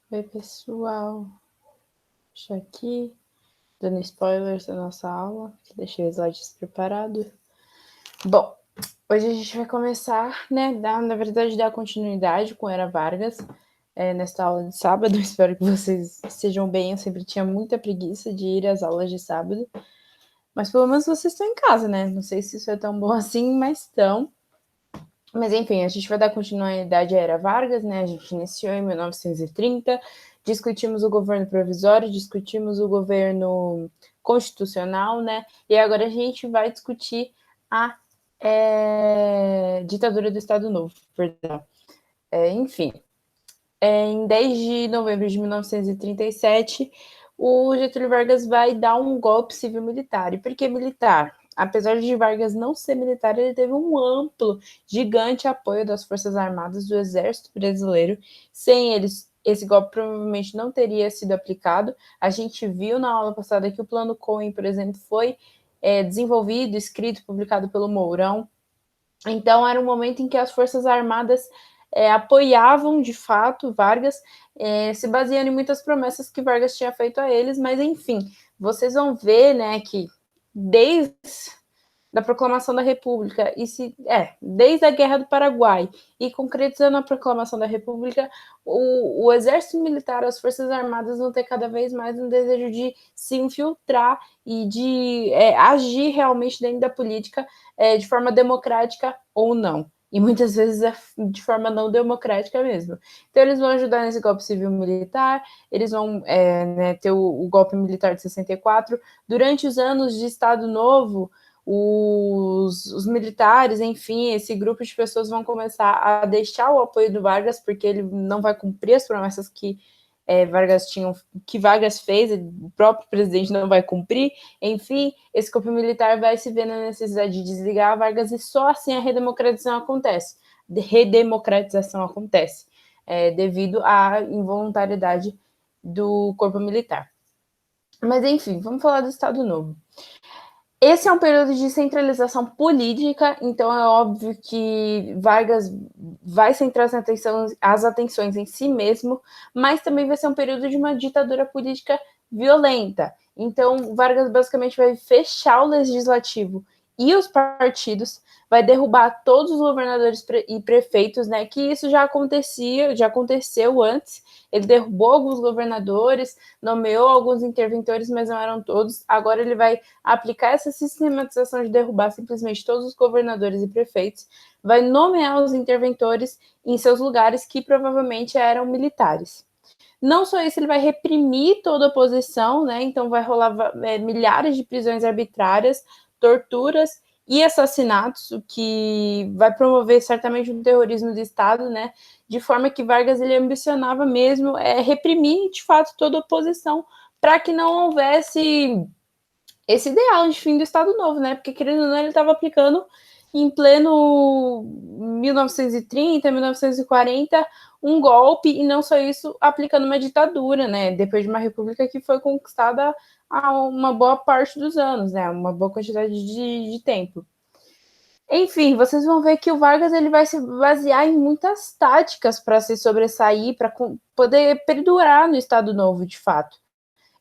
Oi, pessoal. Deixa aqui, dando spoilers da nossa aula, que deixei o slide preparado. Bom, hoje a gente vai começar, né, na verdade, dar continuidade com Era Vargas, nesta aula de sábado. Espero que vocês estejam bem. Eu sempre tinha muita preguiça de ir às aulas de sábado, mas pelo menos vocês estão em casa, né? Não sei se isso é tão bom assim, mas estão. Mas enfim, a gente vai dar continuidade à Era Vargas, né? A gente iniciou em 1930, discutimos o governo provisório, discutimos o governo constitucional, né? E agora a gente vai discutir a ditadura do Estado Novo, perdão. Enfim, em 10 de novembro de 1937, o Getúlio Vargas vai dar um golpe civil-militar. E por que militar? Apesar de Vargas não ser militar, ele teve um amplo, gigante apoio das Forças Armadas do Exército Brasileiro. Sem eles, esse golpe provavelmente não teria sido aplicado. A gente viu na aula passada que o Plano Cohen, por exemplo, foi desenvolvido, escrito, publicado pelo Mourão. Então, era um momento em que as Forças Armadas apoiavam, de fato, Vargas, se baseando em muitas promessas que Vargas tinha feito a eles, mas, enfim, vocês vão ver, né, que desde da proclamação da República, desde a Guerra do Paraguai, e concretizando a proclamação da República, o Exército Militar, as Forças Armadas vão ter cada vez mais um desejo de se infiltrar e de agir realmente dentro da política de forma democrática ou não. E muitas vezes de forma não democrática mesmo. Então, eles vão ajudar nesse golpe civil-militar, eles vão ter o golpe militar de 64. Durante os anos de Estado Novo, os militares, enfim, esse grupo de pessoas vão começar a deixar o apoio do Vargas, porque ele não vai cumprir as promessas que Vargas fez, o próprio presidente não vai cumprir. Enfim, esse golpe militar vai se ver na necessidade de desligar Vargas e só assim a redemocratização acontece. Devido à involuntariedade do corpo militar. Mas enfim, vamos falar do Estado Novo. Esse é um período de centralização política, então é óbvio que Vargas vai centrar as atenções em si mesmo, mas também vai ser um período de uma ditadura política violenta. Então, Vargas basicamente vai fechar o legislativo e os partidos, vai derrubar todos os governadores e prefeitos, né? Que isso já aconteceu antes. Ele derrubou alguns governadores, nomeou alguns interventores, mas não eram todos. Agora ele vai aplicar essa sistematização de derrubar simplesmente todos os governadores e prefeitos, vai nomear os interventores em seus lugares que provavelmente eram militares. Não só isso, ele vai reprimir toda a oposição, né? Então vai rolar milhares de prisões arbitrárias, torturas e assassinatos, o que vai promover certamente um terrorismo de Estado, né? De forma que Vargas ele ambicionava mesmo reprimir de fato toda a oposição para que não houvesse esse ideal de fim do Estado Novo, né? Porque, querendo ou não, ele estava aplicando em pleno 1930, 1940, um golpe, e não só isso, aplicando uma ditadura, né? Depois de uma república que foi conquistada há uma boa parte dos anos, né? Uma boa quantidade de tempo. Enfim, vocês vão ver que o Vargas ele vai se basear em muitas táticas para se sobressair, para poder perdurar no Estado Novo, de fato.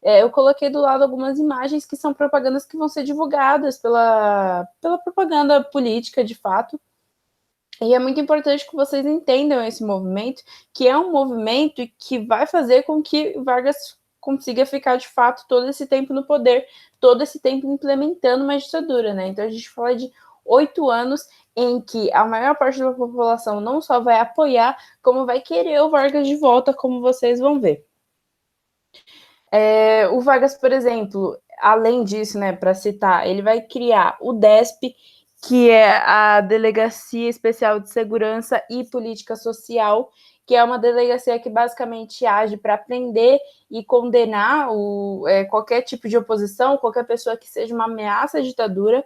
Eu coloquei do lado algumas imagens que são propagandas que vão ser divulgadas pela propaganda política, de fato. E é muito importante que vocês entendam esse movimento, que é um movimento que vai fazer com que Vargas consiga ficar, de fato, todo esse tempo no poder, todo esse tempo implementando uma ditadura, né? Então, a gente fala de 8 anos em que a maior parte da população não só vai apoiar, como vai querer o Vargas de volta, como vocês vão ver. O Vargas, por exemplo, além disso, né, para citar, ele vai criar o DESP, que é a Delegacia Especial de Segurança e Política Social, que é uma delegacia que basicamente age para prender e condenar qualquer tipo de oposição, qualquer pessoa que seja uma ameaça à ditadura.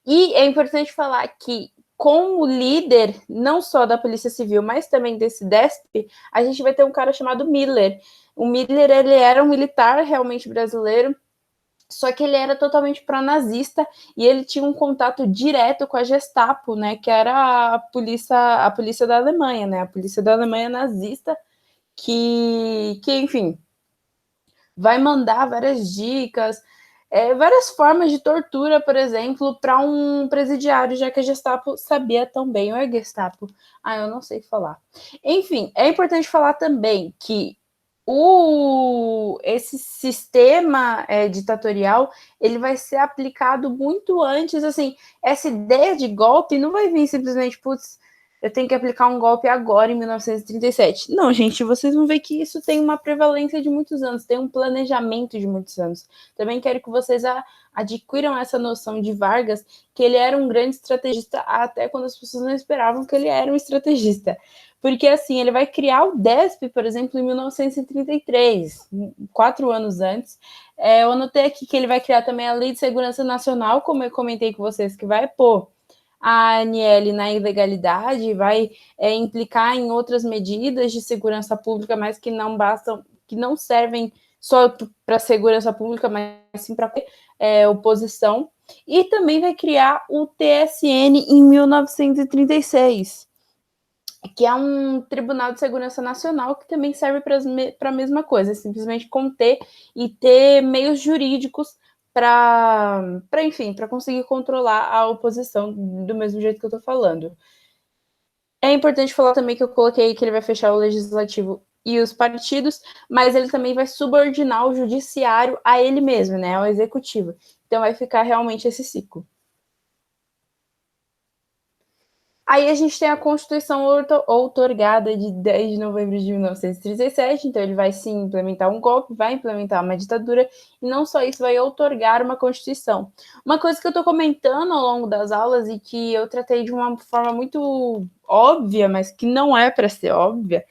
E é importante falar que, como líder, não só da Polícia Civil, mas também desse DESP, a gente vai ter um cara chamado Miller. O Miller, ele era um militar realmente brasileiro, só que ele era totalmente pró-nazista e ele tinha um contato direto com a Gestapo, né, que era a polícia da Alemanha, né, a polícia da Alemanha nazista, enfim, vai mandar várias dicas, várias formas de tortura, por exemplo, para um presidiário, já que a Gestapo sabia tão bem, ou é Gestapo? Eu não sei falar. Enfim, é importante falar também que esse sistema ditatorial, ele vai ser aplicado muito antes, assim, essa ideia de golpe não vai vir simplesmente, putz, eu tenho que aplicar um golpe agora, em 1937. Não, gente, vocês vão ver que isso tem uma prevalência de muitos anos, tem um planejamento de muitos anos. Também quero que vocês adquiram essa noção de Vargas, que ele era um grande estrategista, até quando as pessoas não esperavam que ele era um estrategista. Porque, assim, ele vai criar o DESP, por exemplo, em 1933, 4 anos antes. Eu anotei aqui que ele vai criar também a Lei de Segurança Nacional, como eu comentei com vocês, que vai pôr a ANL na ilegalidade, vai implicar em outras medidas de segurança pública, mas que não bastam, que não servem só para segurança pública, mas sim para oposição. E também vai criar o TSN em 1936, que é um Tribunal de Segurança Nacional que também serve para a mesma coisa, simplesmente conter e ter meios jurídicos para enfim, para conseguir controlar a oposição do mesmo jeito que eu estou falando. É importante falar também que eu coloquei que ele vai fechar o legislativo e os partidos, mas ele também vai subordinar o judiciário a ele mesmo, né, ao executivo. Então vai ficar realmente esse ciclo. Aí a gente tem a Constituição outorgada de 10 de novembro de 1937, então ele vai sim implementar um golpe, vai implementar uma ditadura, e não só isso, vai outorgar uma Constituição. Uma coisa que eu estou comentando ao longo das aulas e que eu tratei de uma forma muito óbvia, mas que não é para ser óbvia,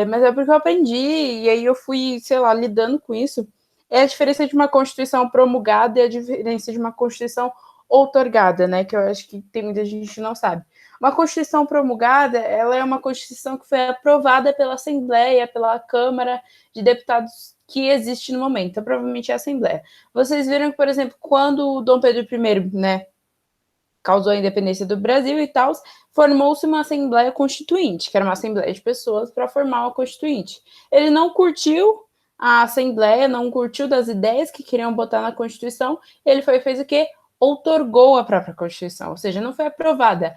mas é porque eu aprendi, e aí eu fui, sei lá, lidando com isso, é a diferença de uma Constituição promulgada e a diferença de uma Constituição outorgada, né, que eu acho que tem muita gente que não sabe. Uma Constituição promulgada, ela é uma Constituição que foi aprovada pela Assembleia, pela Câmara de Deputados que existe no momento, então provavelmente é a Assembleia. Vocês viram que, por exemplo, quando o Dom Pedro I, né, causou a independência do Brasil e tal, formou-se uma Assembleia Constituinte, que era uma Assembleia de pessoas para formar uma Constituinte. Ele não curtiu a Assembleia, não curtiu das ideias que queriam botar na Constituição, ele fez o quê? Outorgou a própria Constituição, ou seja, não foi aprovada.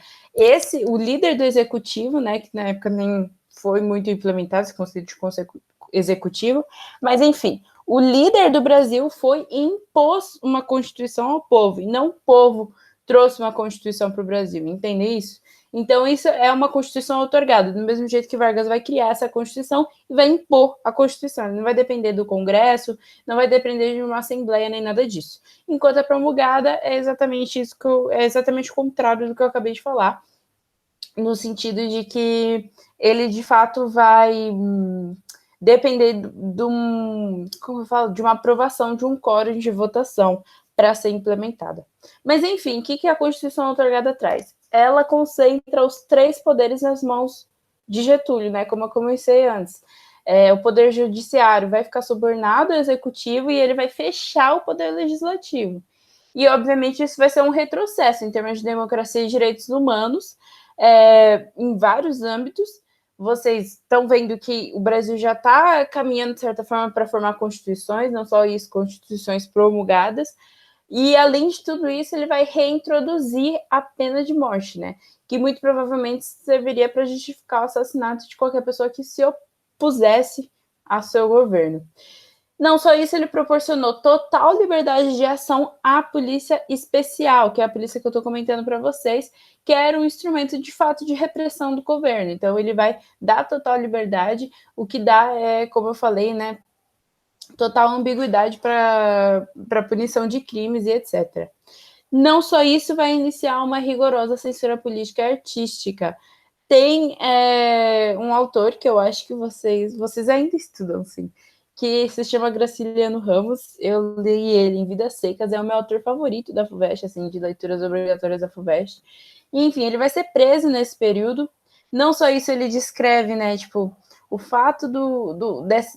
O líder do executivo, né, que na época nem foi muito implementado esse conceito de executivo, mas enfim, o líder do Brasil foi e impôs uma Constituição ao povo, e não o povo trouxe uma Constituição para o Brasil, entende isso? Então, isso é uma Constituição outorgada, do mesmo jeito que Vargas vai criar essa Constituição e vai impor a Constituição. Não vai depender do Congresso, não vai depender de uma Assembleia nem nada disso. Enquanto a promulgada é exatamente isso é exatamente o contrário do que eu acabei de falar, no sentido de que ele de fato vai depender de uma aprovação de um quórum de votação para ser implementada. Mas, enfim, o que a Constituição outorgada traz? Ela concentra os 3 poderes nas mãos de Getúlio, né? Como eu comecei antes. O poder judiciário vai ficar subordinado ao executivo e ele vai fechar o poder legislativo. E, obviamente, isso vai ser um retrocesso em termos de democracia e direitos humanos, em vários âmbitos. Vocês estão vendo que o Brasil já está caminhando, de certa forma, para formar constituições, não só isso, constituições promulgadas, e, além de tudo isso, ele vai reintroduzir a pena de morte, né? Que muito provavelmente serviria para justificar o assassinato de qualquer pessoa que se opusesse ao seu governo. Não só isso, ele proporcionou total liberdade de ação à polícia especial, que é a polícia que eu estou comentando para vocês, que era um instrumento de fato de repressão do governo. Então, ele vai dar total liberdade, o que dá, como eu falei, né, total ambiguidade para punição de crimes e etc. Não só isso, vai iniciar uma rigorosa censura política e artística. Tem um autor que eu acho que vocês ainda estudam, sim, que se chama Graciliano Ramos. Eu li ele em Vidas Secas, é o meu autor favorito da FUVEST, assim, de leituras obrigatórias da FUVEST. E, enfim, ele vai ser preso nesse período. Não só isso, ele descreve, né, tipo, o fato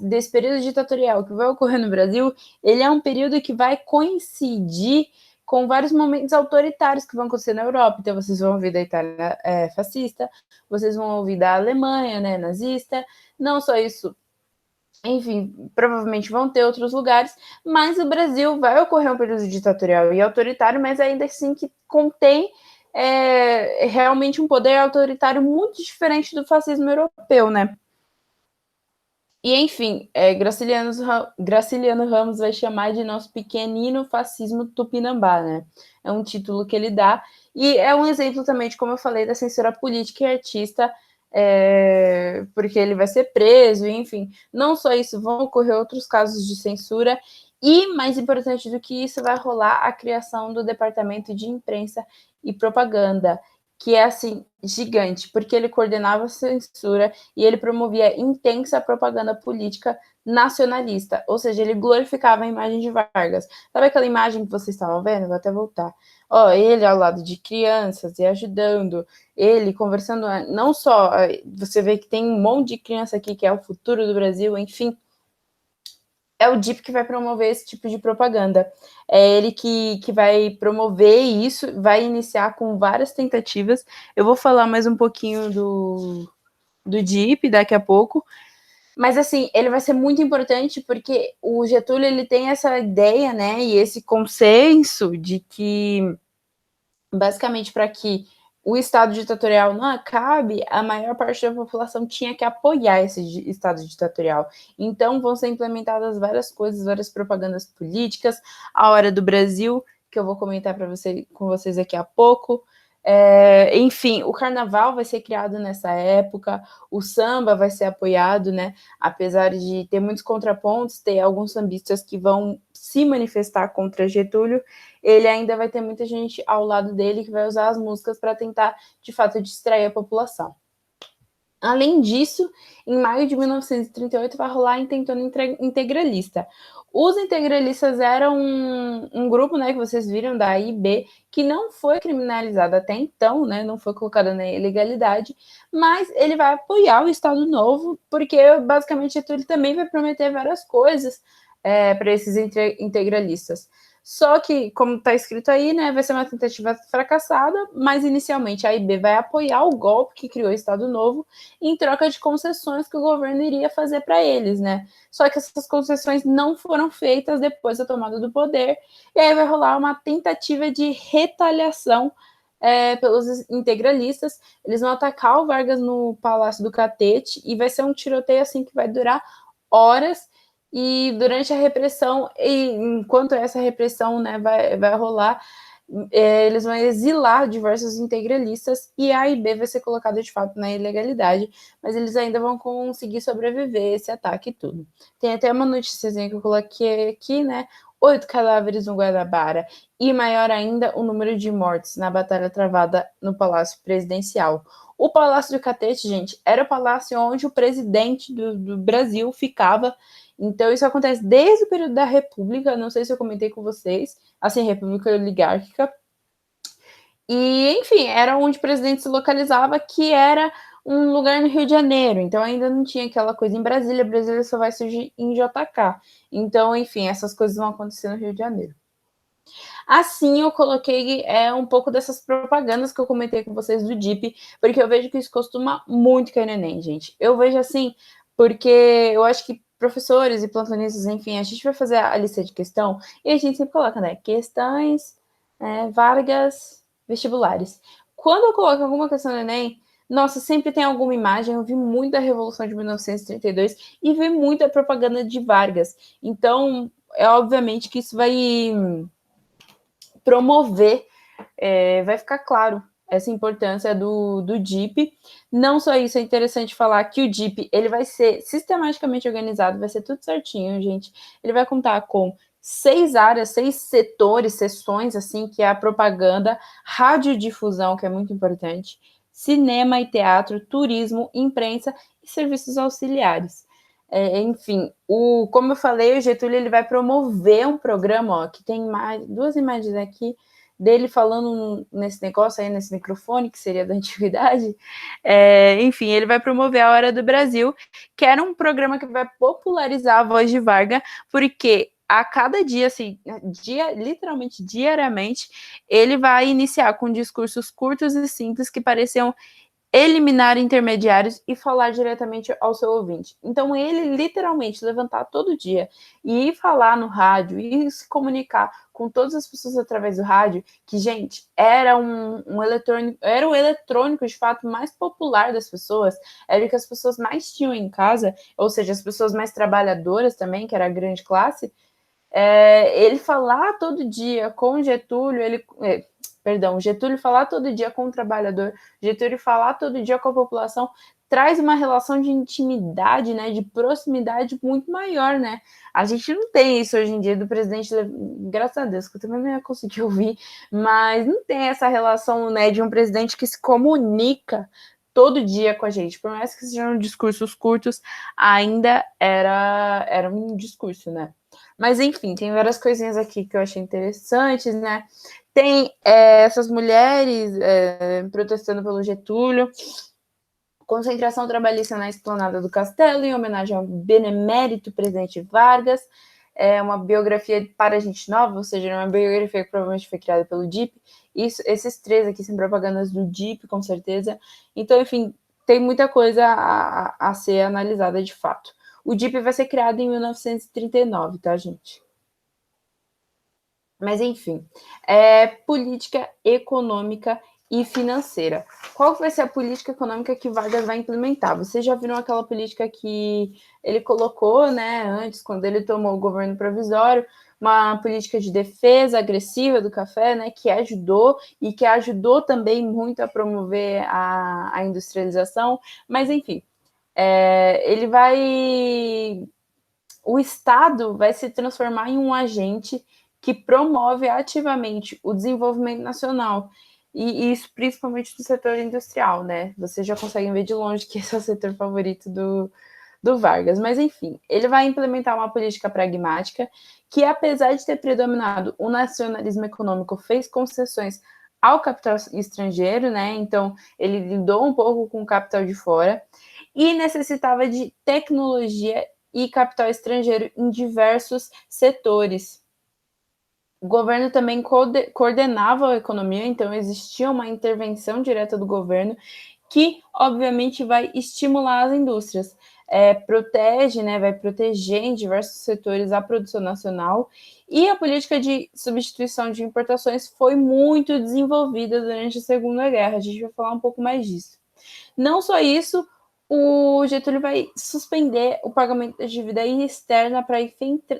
desse período ditatorial que vai ocorrer no Brasil, ele é um período que vai coincidir com vários momentos autoritários que vão acontecer na Europa. Então, vocês vão ouvir da Itália fascista, vocês vão ouvir da Alemanha, né, nazista. Não só isso, enfim, provavelmente vão ter outros lugares, mas o Brasil vai ocorrer um período ditatorial e autoritário, mas ainda assim que contém realmente um poder autoritário muito diferente do fascismo europeu, né? E, enfim, Graciliano Ramos vai chamar de nosso pequenino fascismo tupinambá, né? É um título que ele dá, e é um exemplo também de, como eu falei, da censura política e artista, porque ele vai ser preso, enfim. Não só isso, vão ocorrer outros casos de censura, e, mais importante do que isso, vai rolar a criação do Departamento de Imprensa e Propaganda, que é, assim, gigante, porque ele coordenava a censura e ele promovia intensa propaganda política nacionalista, ou seja, ele glorificava a imagem de Vargas. Sabe aquela imagem que vocês estavam vendo? Vou até voltar. Ó, ele ao lado de crianças e ajudando, ele conversando, não só, você vê que tem um monte de criança aqui que é o futuro do Brasil, enfim, é o DIP que vai promover esse tipo de propaganda. É ele que vai promover isso, vai iniciar com várias tentativas. Eu vou falar mais um pouquinho do DIP daqui a pouco. Mas, assim, ele vai ser muito importante porque o Getúlio, ele tem essa ideia, né, e esse consenso de que, basicamente, para que o Estado ditatorial não acabe, a maior parte da população tinha que apoiar esse Estado ditatorial. Então, vão ser implementadas várias coisas, várias propagandas políticas. A Hora do Brasil, que eu vou comentar com vocês daqui a pouco. Enfim, o carnaval vai ser criado nessa época, o samba vai ser apoiado, né? Apesar de ter muitos contrapontos, ter alguns sambistas que vão se manifestar contra Getúlio, ele ainda vai ter muita gente ao lado dele que vai usar as músicas para tentar, de fato, distrair a população. Além disso, em maio de 1938 vai rolar a Intentona Integralista. Os integralistas eram um grupo, né, que vocês viram, da AIB, que não foi criminalizado até então, né, não foi colocado na ilegalidade, mas ele vai apoiar o Estado Novo, porque basicamente ele também vai prometer várias coisas para esses integralistas. Só que, como está escrito aí, né, vai ser uma tentativa fracassada, mas inicialmente a AIB vai apoiar o golpe que criou o Estado Novo em troca de concessões que o governo iria fazer para eles, né? Só que essas concessões não foram feitas depois da tomada do poder, e aí vai rolar uma tentativa de retaliação pelos integralistas. Eles vão atacar o Vargas no Palácio do Catete e vai ser um tiroteio assim que vai durar horas. E durante a repressão, e enquanto essa repressão, né, vai rolar, eles vão exilar diversos integralistas e a AIB vai ser colocada de fato na ilegalidade, mas eles ainda vão conseguir sobreviver a esse ataque e tudo. Tem até uma noticiazinha que eu coloquei aqui, né? 8 cadáveres no Guanabara e, maior ainda, o número de mortes na batalha travada no Palácio Presidencial. O Palácio do Catete, gente, era o palácio onde o presidente do Brasil ficava. Então, isso acontece desde o período da República, não sei se eu comentei com vocês, assim, República Oligárquica. E, enfim, era onde o presidente se localizava, que era um lugar no Rio de Janeiro. Então, ainda não tinha aquela coisa em Brasília. Brasília só vai surgir em JK. Então, enfim, essas coisas vão acontecer no Rio de Janeiro. Assim, eu coloquei um pouco dessas propagandas que eu comentei com vocês do DIP, porque eu vejo que isso costuma muito cair no Enem, gente. Eu vejo assim, porque eu acho que professores e plantonistas, enfim, a gente vai fazer a lista de questão e a gente sempre coloca, né, questões, Vargas, vestibulares. Quando eu coloco alguma questão no Enem, nossa, sempre tem alguma imagem. Eu vi muito da Revolução de 1932 e vi muita propaganda de Vargas. Então, é obviamente que isso vai promover, vai ficar claro essa importância do DIP. Não só isso, é interessante falar que o DIP ele vai ser sistematicamente organizado, vai ser tudo certinho, gente. Ele vai contar com 6 áreas, 6 setores, seções, assim, que é a propaganda, radiodifusão, que é muito importante, cinema e teatro, turismo, imprensa e serviços auxiliares. Enfim, como eu falei, o Getúlio ele vai promover um programa, ó, que tem duas imagens aqui dele falando nesse negócio aí, nesse microfone, que seria da antiguidade. Enfim, ele vai promover a Hora do Brasil, que era um programa que vai popularizar a voz de Vargas, porque a cada dia, assim, literalmente diariamente, ele vai iniciar com discursos curtos e simples que pareciam eliminar intermediários e falar diretamente ao seu ouvinte. Então, ele literalmente levantar todo dia e ir falar no rádio e se comunicar com todas as pessoas através do rádio, que, gente, era um eletrônico, era o eletrônico de fato mais popular das pessoas, era o que as pessoas mais tinham em casa, ou seja, as pessoas mais trabalhadoras também, que era a grande classe. Ele falar todo dia com Getúlio, Getúlio falar todo dia com o trabalhador, Getúlio falar todo dia com a população, traz uma relação de intimidade, né, de proximidade muito maior, né? A gente não tem isso hoje em dia do presidente, graças a Deus, que eu também não ia conseguir ouvir, mas não tem essa relação, né, de um presidente que se comunica todo dia com a gente, por mais que sejam discursos curtos, ainda era um discurso, né? Mas enfim, tem várias coisinhas aqui que eu achei interessantes, né? Tem essas mulheres protestando pelo Getúlio, concentração trabalhista na esplanada do Castelo, em homenagem ao benemérito presidente Vargas. É uma biografia para gente nova, ou seja, uma biografia que provavelmente foi criada pelo DIP. Esses três aqui são propagandas do DIP, com certeza. Então, enfim, tem muita coisa a ser analisada de fato. O DIP vai ser criado em 1939, tá, gente? Mas, enfim, política econômica e financeira. Qual vai ser a política econômica que Vargas vai implementar? Vocês já viram aquela política que ele colocou, né, antes, quando ele tomou o governo provisório, uma política de defesa agressiva do café, né, que ajudou também muito a promover a industrialização. Mas, enfim, o Estado vai se transformar em um agente que promove ativamente o desenvolvimento nacional. E isso principalmente do setor industrial, né? Vocês já conseguem ver de longe que esse é o setor favorito do Vargas. Mas, enfim, ele vai implementar uma política pragmática que, apesar de ter predominado o nacionalismo econômico, fez concessões ao capital estrangeiro, né? Então, ele lidou um pouco com o capital de fora e necessitava de tecnologia e capital estrangeiro em diversos setores. O governo também coordenava a economia, então existia uma intervenção direta do governo que, obviamente, vai estimular as indústrias. Protege, né, vai proteger em diversos setores a produção nacional, e a política de substituição de importações foi muito desenvolvida durante a Segunda Guerra. A gente vai falar um pouco mais disso. Não só isso, o Getúlio vai suspender o pagamento da dívida externa para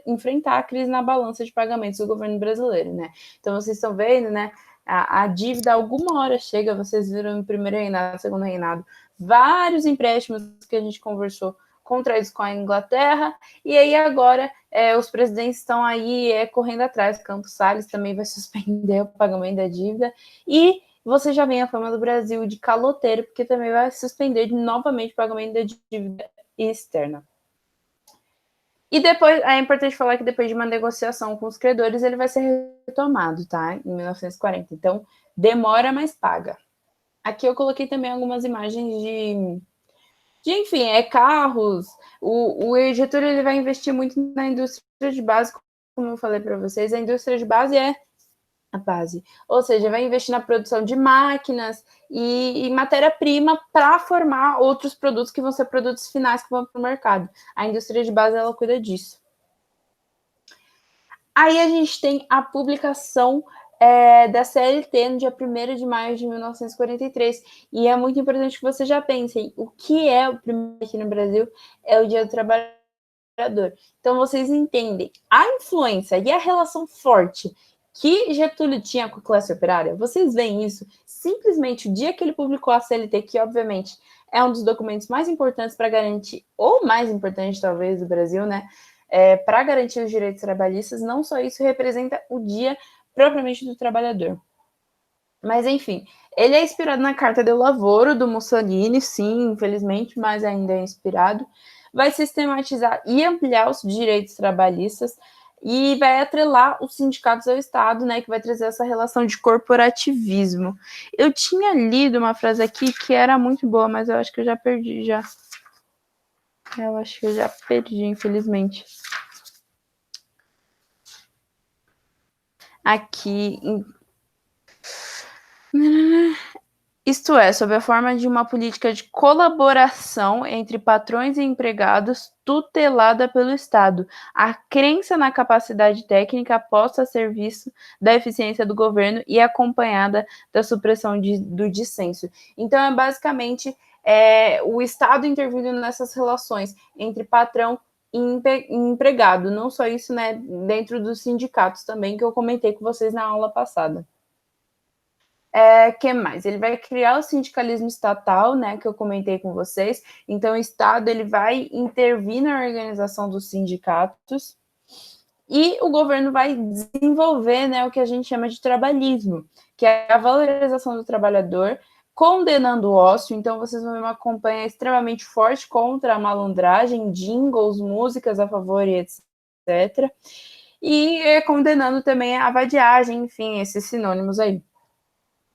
enfrentar a crise na balança de pagamentos do governo brasileiro, né? Então, vocês estão vendo, né? A dívida alguma hora chega, vocês viram no primeiro reinado, no segundo reinado, vários empréstimos que a gente conversou contraídos com a Inglaterra, e aí agora os presidentes estão aí correndo atrás. Campos Salles também vai suspender o pagamento da dívida, e você já vem a fama do Brasil de caloteiro, porque também vai suspender novamente o pagamento da dívida externa. E depois, é importante falar que depois de uma negociação com os credores, ele vai ser retomado, tá? Em 1940. Então, demora, mas paga. Aqui eu coloquei também algumas imagens enfim, carros. O Getúlio ele vai investir muito na indústria de base, como eu falei para vocês. A indústria de base é a base, ou seja, vai investir na produção de máquinas e matéria-prima para formar outros produtos que vão ser produtos finais que vão para o mercado. A indústria de base, ela cuida disso. Aí a gente tem a publicação da CLT no dia 1º de maio de 1943, e é muito importante que vocês já pensem, o que é o primeiro aqui no Brasil? É o Dia do Trabalhador. Então vocês entendem a influência e a relação forte que Getúlio tinha com a classe operária. Vocês veem isso simplesmente o dia que ele publicou a CLT, que obviamente é um dos documentos mais importantes para garantir, ou mais importante talvez do Brasil, né? Para garantir os direitos trabalhistas. Não só isso representa o dia propriamente do trabalhador. Mas, enfim, ele é inspirado na Carta del Lavoro, do Mussolini, sim, infelizmente, mas ainda é inspirado. Vai sistematizar e ampliar os direitos trabalhistas e vai atrelar os sindicatos ao Estado, né, que vai trazer essa relação de corporativismo. Eu tinha lido uma frase aqui que era muito boa, mas eu acho que eu já perdi, já. Eu acho que eu já perdi, infelizmente. aqui isto é, sob a forma de uma política de colaboração entre patrões e empregados tutelada pelo Estado. A crença na capacidade técnica posta a serviço da eficiência do governo e acompanhada da supressão do dissenso. Então, é basicamente o Estado intervindo nessas relações entre patrão e empregado. Não só isso, né, dentro dos sindicatos também, que eu comentei com vocês na aula passada. Que mais? Ele vai criar o sindicalismo estatal, né, que eu comentei com vocês. Então, o Estado ele vai intervir na organização dos sindicatos e o governo vai desenvolver, né, o que a gente chama de trabalhismo, que é a valorização do trabalhador, condenando o ócio. Então, vocês vão ver uma campanha extremamente forte contra a malandragem, jingles, músicas a favor e etc. E condenando também a vadiagem, enfim, esses sinônimos aí.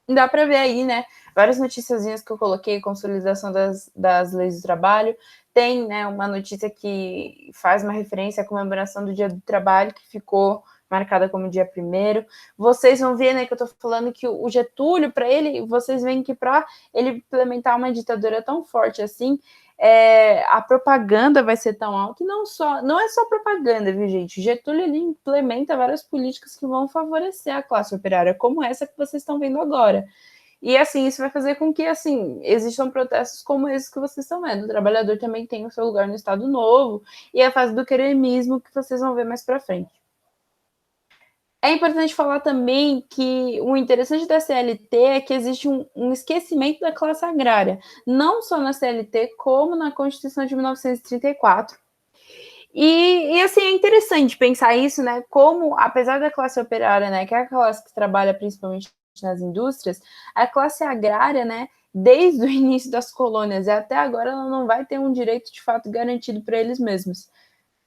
Dá para ver aí, né, várias noticiazinhas que eu coloquei, consolidação das leis do trabalho, tem, né, uma notícia que faz uma referência à comemoração do Dia do Trabalho, que ficou marcada como dia 1º. Vocês vão ver, né, que eu tô falando que o Getúlio, para ele, vocês veem que para ele implementar uma ditadura tão forte assim, a propaganda vai ser tão alta, e não é só propaganda, viu, gente? O Getúlio, ele implementa várias políticas que vão favorecer a classe operária, como essa que vocês estão vendo agora. E, assim, isso vai fazer com que, assim, existam protestos como esses que vocês estão vendo. O trabalhador também tem o seu lugar no Estado Novo, e a fase do queremismo que vocês vão ver mais para frente. É importante falar também que o interessante da CLT é que existe um esquecimento da classe agrária, não só na CLT, como na Constituição de 1934. E assim, é interessante pensar isso, né? Como, apesar da classe operária, né, que é a classe que trabalha principalmente nas indústrias, a classe agrária, né, desde o início das colônias e até agora, ela não vai ter um direito de fato garantido para eles mesmos.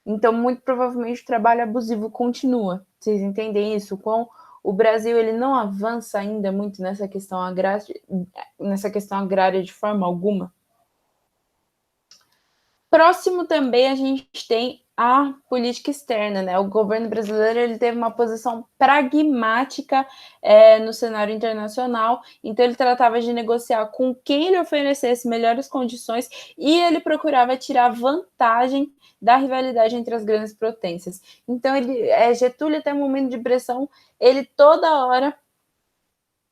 Então, muito provavelmente, o trabalho abusivo continua. Vocês entendem isso? Com o Brasil, ele não avança ainda muito nessa questão agrária de forma alguma. Próximo também a gente tem a política externa, né? O governo brasileiro ele teve uma posição pragmática no cenário internacional, então ele tratava de negociar com quem lhe oferecesse melhores condições e ele procurava tirar vantagem da rivalidade entre as grandes potências. Então, Getúlio, até o momento de pressão, ele toda hora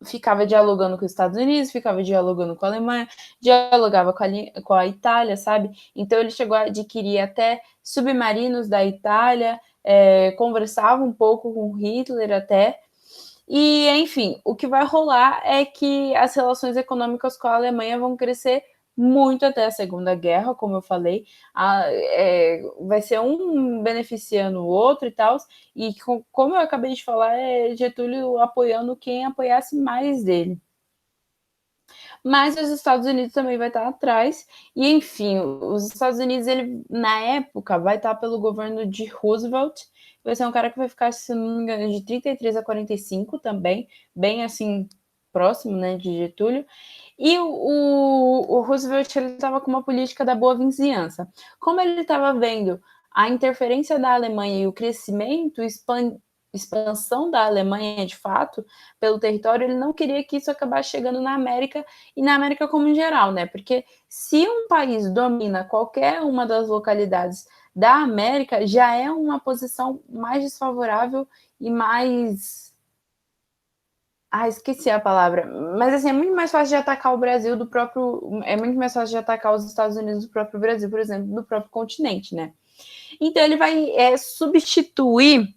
ficava dialogando com os Estados Unidos, ficava dialogando com a Alemanha, dialogava com a Itália, sabe? Então ele chegou a adquirir até submarinos da Itália, conversava um pouco com Hitler até. E, enfim, o que vai rolar é que as relações econômicas com a Alemanha vão crescer muito até a Segunda Guerra, como eu falei, vai ser um beneficiando o outro e tal, e como eu acabei de falar, é Getúlio apoiando quem apoiasse mais dele. Mas os Estados Unidos também vai estar atrás, e enfim, os Estados Unidos, ele, na época, vai estar pelo governo de Roosevelt, vai ser um cara que vai ficar, se não me engano, de 33 a 45 também, bem assim, próximo, né, de Getúlio. E o Roosevelt estava com uma política da boa vizinhança. Como ele estava vendo a interferência da Alemanha e o crescimento, expansão da Alemanha de fato pelo território, ele não queria que isso acabasse chegando na América e na América como em geral, né? Porque se um país domina qualquer uma das localidades da América, já é uma posição mais desfavorável e mais... esqueci a palavra. Mas, assim, é muito mais fácil de atacar o Brasil do próprio... É muito mais fácil de atacar os Estados Unidos do próprio Brasil, por exemplo, do próprio continente, né? Então, ele vai substituir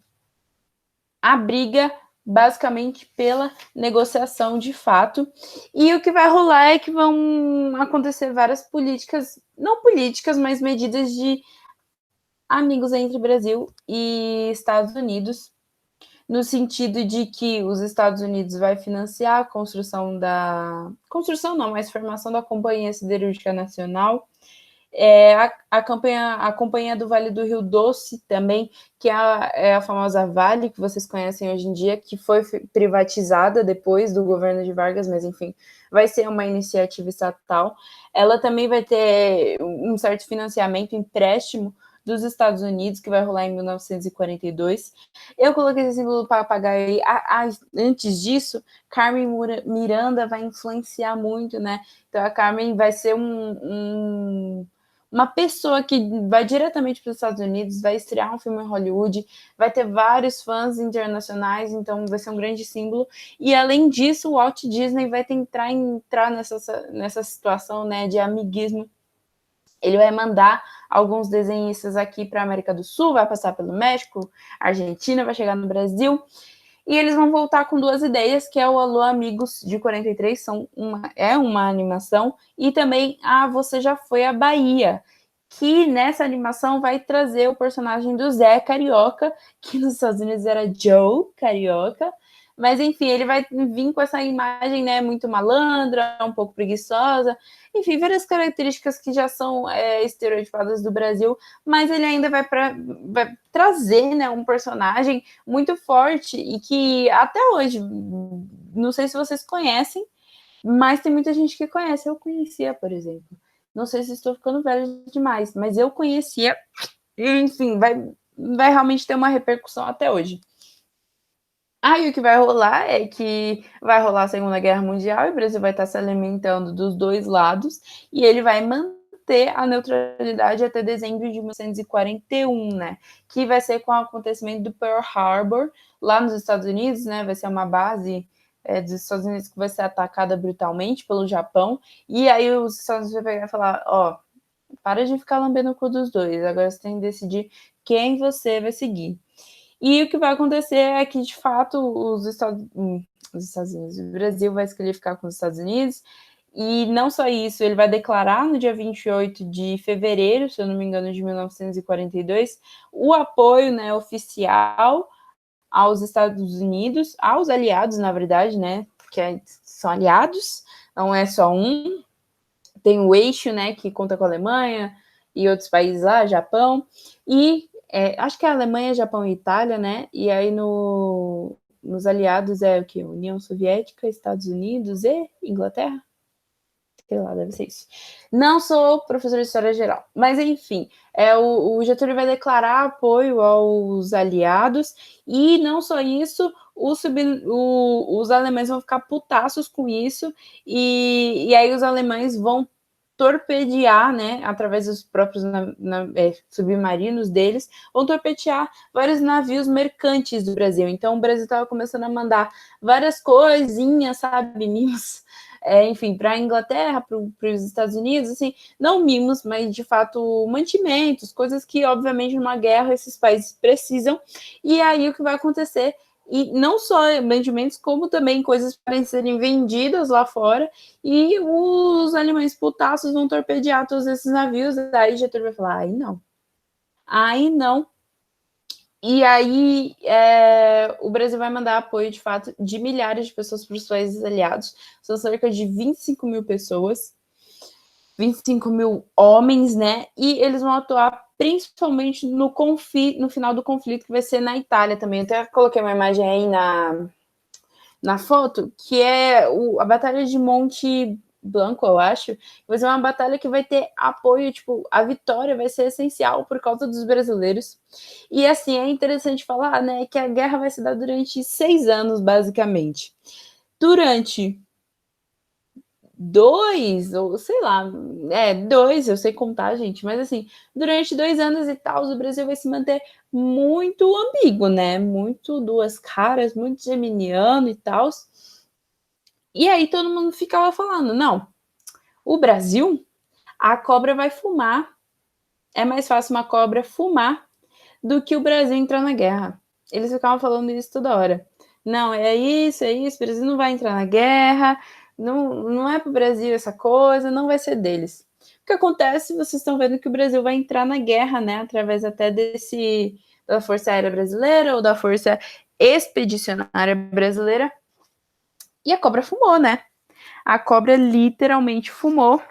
a briga, basicamente, pela negociação de fato. E o que vai rolar é que vão acontecer várias políticas, não políticas, mas medidas de amigos entre Brasil e Estados Unidos, no sentido de que os Estados Unidos vai financiar a construção mas formação da Companhia Siderúrgica Nacional, a Companhia do Vale do Rio Doce também, que é a famosa Vale, que vocês conhecem hoje em dia, que foi privatizada depois do governo de Vargas, mas enfim, vai ser uma iniciativa estatal. Ela também vai ter um certo financiamento, empréstimo dos Estados Unidos, que vai rolar em 1942. Eu coloquei esse símbolo do papagaio aí. Antes disso, Carmen Miranda vai influenciar muito, né? Então a Carmen vai ser uma pessoa que vai diretamente para os Estados Unidos, vai estrear um filme em Hollywood, vai ter vários fãs internacionais, então vai ser um grande símbolo. E além disso, o Walt Disney vai tentar entrar nessa situação, né, de amiguismo. Ele vai mandar alguns desenhistas aqui para a América do Sul, vai passar pelo México, Argentina, vai chegar no Brasil, e eles vão voltar com duas ideias, que é o Alô Amigos de 43, é uma animação, e também Você Já Foi à Bahia, que nessa animação vai trazer o personagem do Zé Carioca, que nos Estados Unidos era Joe Carioca, mas enfim, ele vai vir com essa imagem, né, muito malandra, um pouco preguiçosa, enfim, várias características que já são estereotipadas do Brasil, mas ele ainda vai trazer, né, um personagem muito forte e que até hoje, não sei se vocês conhecem, mas tem muita gente que conhece. Eu conhecia, por exemplo. Não sei se estou ficando velha demais, mas eu conhecia. Enfim, vai realmente ter uma repercussão até hoje. Aí o que vai rolar é que vai rolar a Segunda Guerra Mundial e o Brasil vai estar se alimentando dos dois lados e ele vai manter a neutralidade até dezembro de 1941, né? Que vai ser com o acontecimento do Pearl Harbor lá nos Estados Unidos, né? Vai ser uma base dos Estados Unidos que vai ser atacada brutalmente pelo Japão e aí os Estados Unidos vai pegar e falar, ó, para de ficar lambendo o cu dos dois, agora você tem que decidir quem você vai seguir. E o que vai acontecer é que, de fato, os Estados Unidos, o Brasil vai escolher ficar com os Estados Unidos, e não só isso, ele vai declarar no dia 28 de fevereiro, se eu não me engano, de 1942, o apoio, né, oficial aos Estados Unidos, aos aliados, na verdade, né, porque são aliados, não é só um, tem o eixo, né, que conta com a Alemanha e outros países lá, Japão, e acho que é a Alemanha, Japão e Itália, né, e aí nos aliados é o que? União Soviética, Estados Unidos e Inglaterra? Sei lá, deve ser isso. Não sou professor de História Geral, mas enfim, o Getúlio vai declarar apoio aos aliados, e não só isso, os alemães vão ficar putaços com isso, e aí os alemães vão torpedear, né, através dos próprios submarinos deles, vão torpedear vários navios mercantes do Brasil. Então o Brasil estava começando a mandar várias coisinhas, sabe, mimos, enfim, para a Inglaterra, para os Estados Unidos, assim, não mimos, mas de fato mantimentos, coisas que obviamente numa guerra esses países precisam. E aí o que vai acontecer? E não só mantimentos, como também coisas para serem vendidas lá fora, e os alemães putaços vão torpedear todos esses navios. Aí Getúlio vai falar, aí não. E aí o Brasil vai mandar apoio, de fato, de milhares de pessoas para os países aliados. São cerca de 25 mil pessoas, 25 mil homens, né? E eles vão atuar principalmente no final do conflito, que vai ser na Itália também. Eu até coloquei uma imagem aí na foto, que é a Batalha de Monte Blanco, eu acho. Vai ser uma batalha que vai ter apoio, tipo, a vitória vai ser essencial por causa dos brasileiros. E assim, é interessante falar, né, que a guerra vai se dar durante 6 anos, basicamente. Durante 2, ou sei lá, 2, eu sei contar, gente, mas assim, durante 2 anos e tal, o Brasil vai se manter muito ambíguo, né? Muito duas caras, muito geminiano e tal. E aí todo mundo ficava falando, não, o Brasil, a cobra vai fumar. É mais fácil uma cobra fumar do que o Brasil entrar na guerra. Eles ficavam falando isso toda hora. Não, é isso, o Brasil não vai entrar na guerra, não é para o Brasil essa coisa, não vai ser deles. O que acontece, vocês estão vendo que o Brasil vai entrar na guerra, né, através até da Força Aérea Brasileira ou da Força Expedicionária Brasileira, e a cobra fumou, né? A cobra literalmente fumou,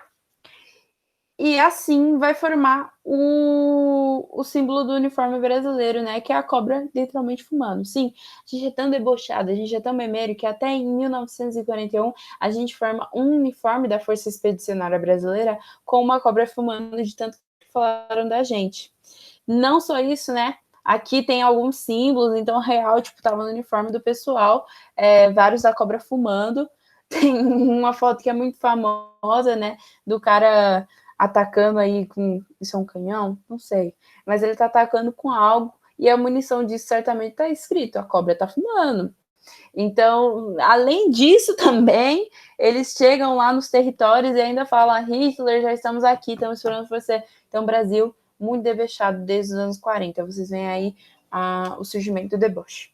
e assim vai formar o símbolo do uniforme brasileiro, né? Que é a cobra literalmente fumando. Sim, a gente é tão debochado, a gente é tão memeiro que até em 1941 a gente forma um uniforme da Força Expedicionária Brasileira com uma cobra fumando, de tanto que falaram da gente. Não só isso, né? Aqui tem alguns símbolos, então real, tipo, tava no uniforme do pessoal, vários da cobra fumando. Tem uma foto que é muito famosa, né? Do cara atacando aí com. Isso é um canhão? Não sei. Mas ele tá atacando com algo, e a munição disso certamente tá escrito: a cobra tá fumando. Então, além disso também, eles chegam lá nos territórios e ainda falam: Hitler, já estamos aqui, estamos esperando você. Então, o Brasil, muito debochado desde os anos 40. Vocês veem aí o surgimento do deboche.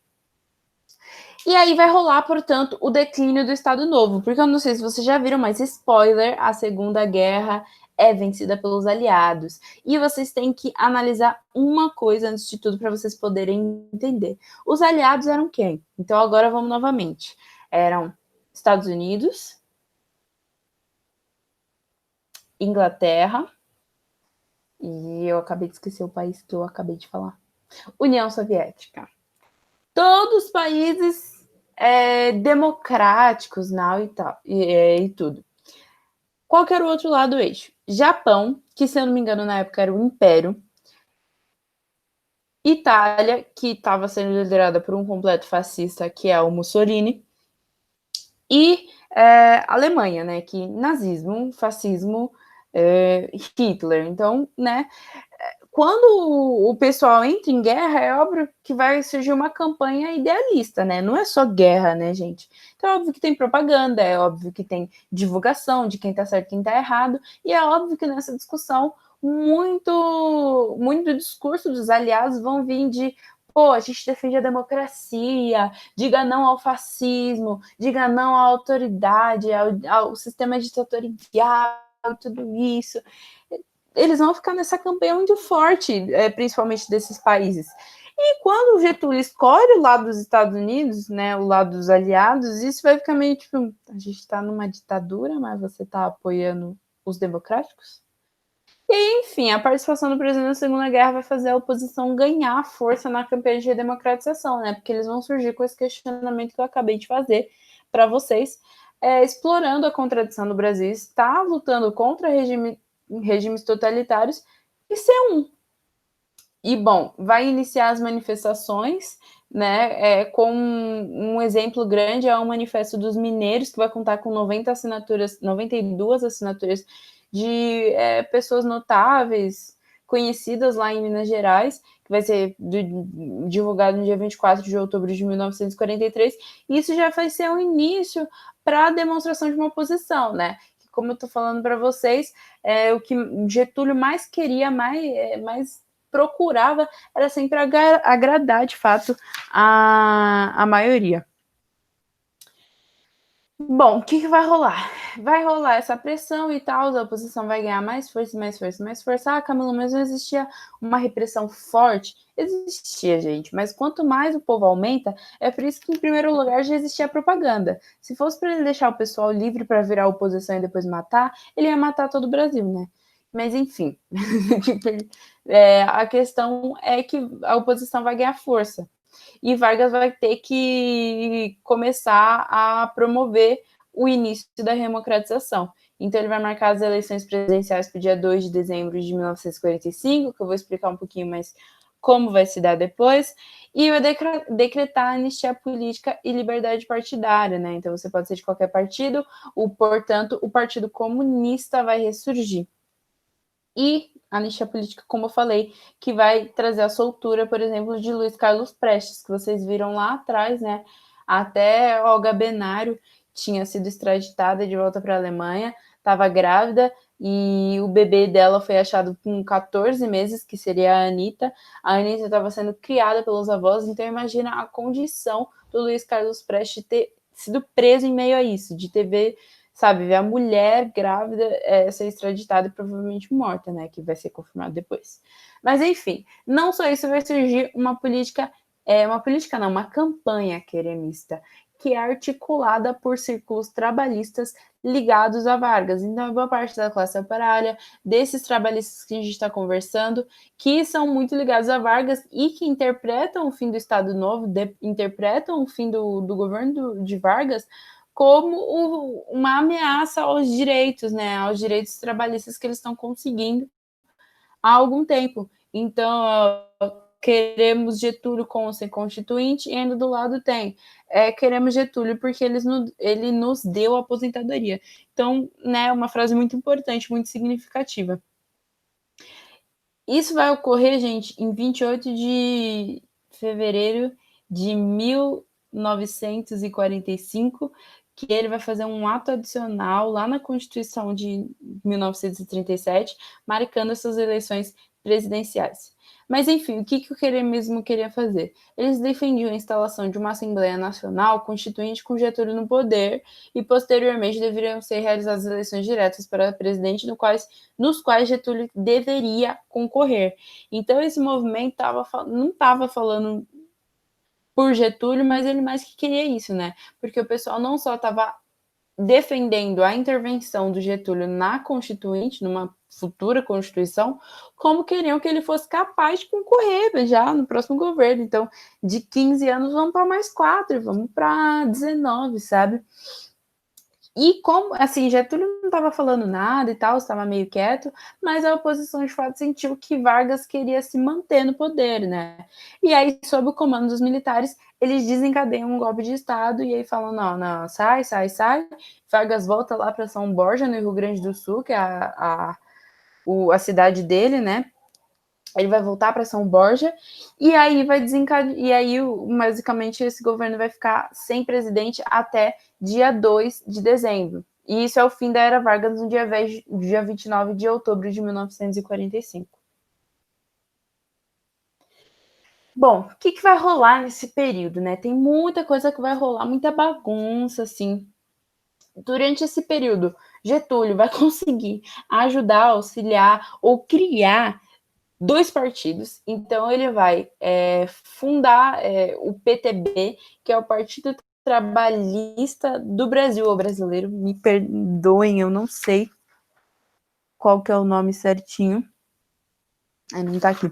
E aí vai rolar, portanto, o declínio do Estado Novo, porque eu não sei se vocês já viram, mas spoiler, a Segunda Guerra é vencida pelos aliados. E vocês têm que analisar uma coisa antes de tudo para vocês poderem entender. Os aliados eram quem? Então agora vamos novamente. Eram Estados Unidos, Inglaterra, e eu acabei de esquecer o país que eu acabei de falar. União Soviética. Todos os países democráticos, não, e tal, e tudo. Qual que era o outro lado do eixo? Japão, que se eu não me engano na época era o Império. Itália, que estava sendo liderada por um completo fascista, que é o Mussolini. E Alemanha, né, que nazismo, fascismo, Hitler. Então, né, quando o pessoal entra em guerra, é óbvio que vai surgir uma campanha idealista, né? Não é só guerra, né, gente? Então é óbvio que tem propaganda, é óbvio que tem divulgação de quem tá certo e quem tá errado, e é óbvio que nessa discussão muito do discurso dos aliados vão vir de pô, a gente defende a democracia, diga não ao fascismo, diga não à autoridade, ao sistema ditatorial, tudo isso. Eles vão ficar nessa campanha muito forte, principalmente desses países. E quando o Getúlio escolhe o lado dos Estados Unidos, né, o lado dos aliados, isso vai ficar meio tipo, a gente está numa ditadura, mas você está apoiando os democráticos? E, enfim, a participação do Brasil na Segunda Guerra vai fazer a oposição ganhar força na campanha de redemocratização, né? Porque eles vão surgir com esse questionamento que eu acabei de fazer para vocês, explorando a contradição do Brasil estar lutando contra regimes totalitários e ser um. E, bom, vai iniciar as manifestações, né, com um exemplo grande é o Manifesto dos Mineiros, que vai contar com 92 assinaturas de pessoas notáveis, conhecidas lá em Minas Gerais, que vai ser divulgado no dia 24 de outubro de 1943, e isso já vai ser um início para a demonstração de uma oposição, né? Como eu estou falando para vocês, o que Getúlio mais queria, mais procurava era sempre agradar, de fato, a maioria. Bom, o que vai rolar? Vai rolar essa pressão e tal, a oposição vai ganhar mais força, mais força, mais força. Ah, Camila, mas não existia uma repressão forte? Existia, gente, mas quanto mais o povo aumenta, é por isso que, em primeiro lugar, já existia a propaganda. Se fosse para ele deixar o pessoal livre para virar oposição e depois matar, ele ia matar todo o Brasil, né? Mas, enfim, a questão é que a oposição vai ganhar força. E Vargas vai ter que começar a promover o início da democratização. Então, ele vai marcar as eleições presidenciais para o dia 2 de dezembro de 1945, que eu vou explicar um pouquinho mais como vai se dar depois, e vai decretar anistia política e liberdade partidária, né? Então, você pode ser de qualquer partido, portanto, o Partido Comunista vai ressurgir. E a anistia política, como eu falei, que vai trazer a soltura, por exemplo, de Luiz Carlos Prestes, que vocês viram lá atrás, né? Até Olga Benário tinha sido extraditada de volta para a Alemanha, estava grávida, e o bebê dela foi achado com 14 meses, que seria a Anitta. A Anitta estava sendo criada pelos avós, então imagina a condição do Luiz Carlos Prestes ter sido preso em meio a isso, de ver a mulher grávida ser extraditada e provavelmente morta, né, que vai ser confirmado depois. Mas, enfim, não só isso, vai surgir uma campanha queremista, que é articulada por círculos trabalhistas ligados a Vargas. Então, boa parte da classe operária, desses trabalhistas que a gente está conversando, que são muito ligados a Vargas e que interpretam o fim do Estado Novo, interpretam o fim do governo de Vargas como uma ameaça aos direitos, né, aos direitos trabalhistas que eles estão conseguindo há algum tempo. Então, queremos Getúlio com ou sem constituinte, e ainda do lado tem queremos Getúlio porque ele nos deu a aposentadoria. Então, né, uma frase muito importante, muito significativa. Isso vai ocorrer, gente, em 28 de fevereiro de 1945, que ele vai fazer um ato adicional lá na Constituição de 1937, marcando essas eleições presidenciais. Mas, enfim, o que o queremismo queria fazer? Eles defendiam a instalação de uma Assembleia Nacional Constituinte com Getúlio no poder e, posteriormente, deveriam ser realizadas eleições diretas para presidente, nos quais Getúlio deveria concorrer. Então, esse movimento não estava falando por Getúlio, mas ele mais que queria isso, né? Porque o pessoal não só estava defendendo a intervenção do Getúlio na Constituinte, numa futura Constituição, como queriam que ele fosse capaz de concorrer já no próximo governo. Então, de 15 anos, vamos para mais 4, vamos para 19, sabe? E como, assim, Getúlio não estava falando nada e tal, estava meio quieto, mas a oposição de fato sentiu que Vargas queria se manter no poder, né? E aí, sob o comando dos militares, eles desencadeiam um golpe de Estado e aí falam, não, sai. Vargas volta lá para São Borja, no Rio Grande do Sul, que é a cidade dele, né? Ele vai voltar para São Borja e aí vai desencadear. E aí, basicamente, esse governo vai ficar sem presidente até dia 2 de dezembro. E isso é o fim da era Vargas no dia 29 de outubro de 1945. Bom, o que vai rolar nesse período, né? Tem muita coisa que vai rolar, muita bagunça, assim. Durante esse período, Getúlio vai conseguir ajudar, auxiliar ou criar 2 partidos. Então, ele vai fundar o PTB, que é o Partido Trabalhista do Brasil, ou brasileiro. Me perdoem, eu não sei qual que é o nome certinho. Não tá aqui.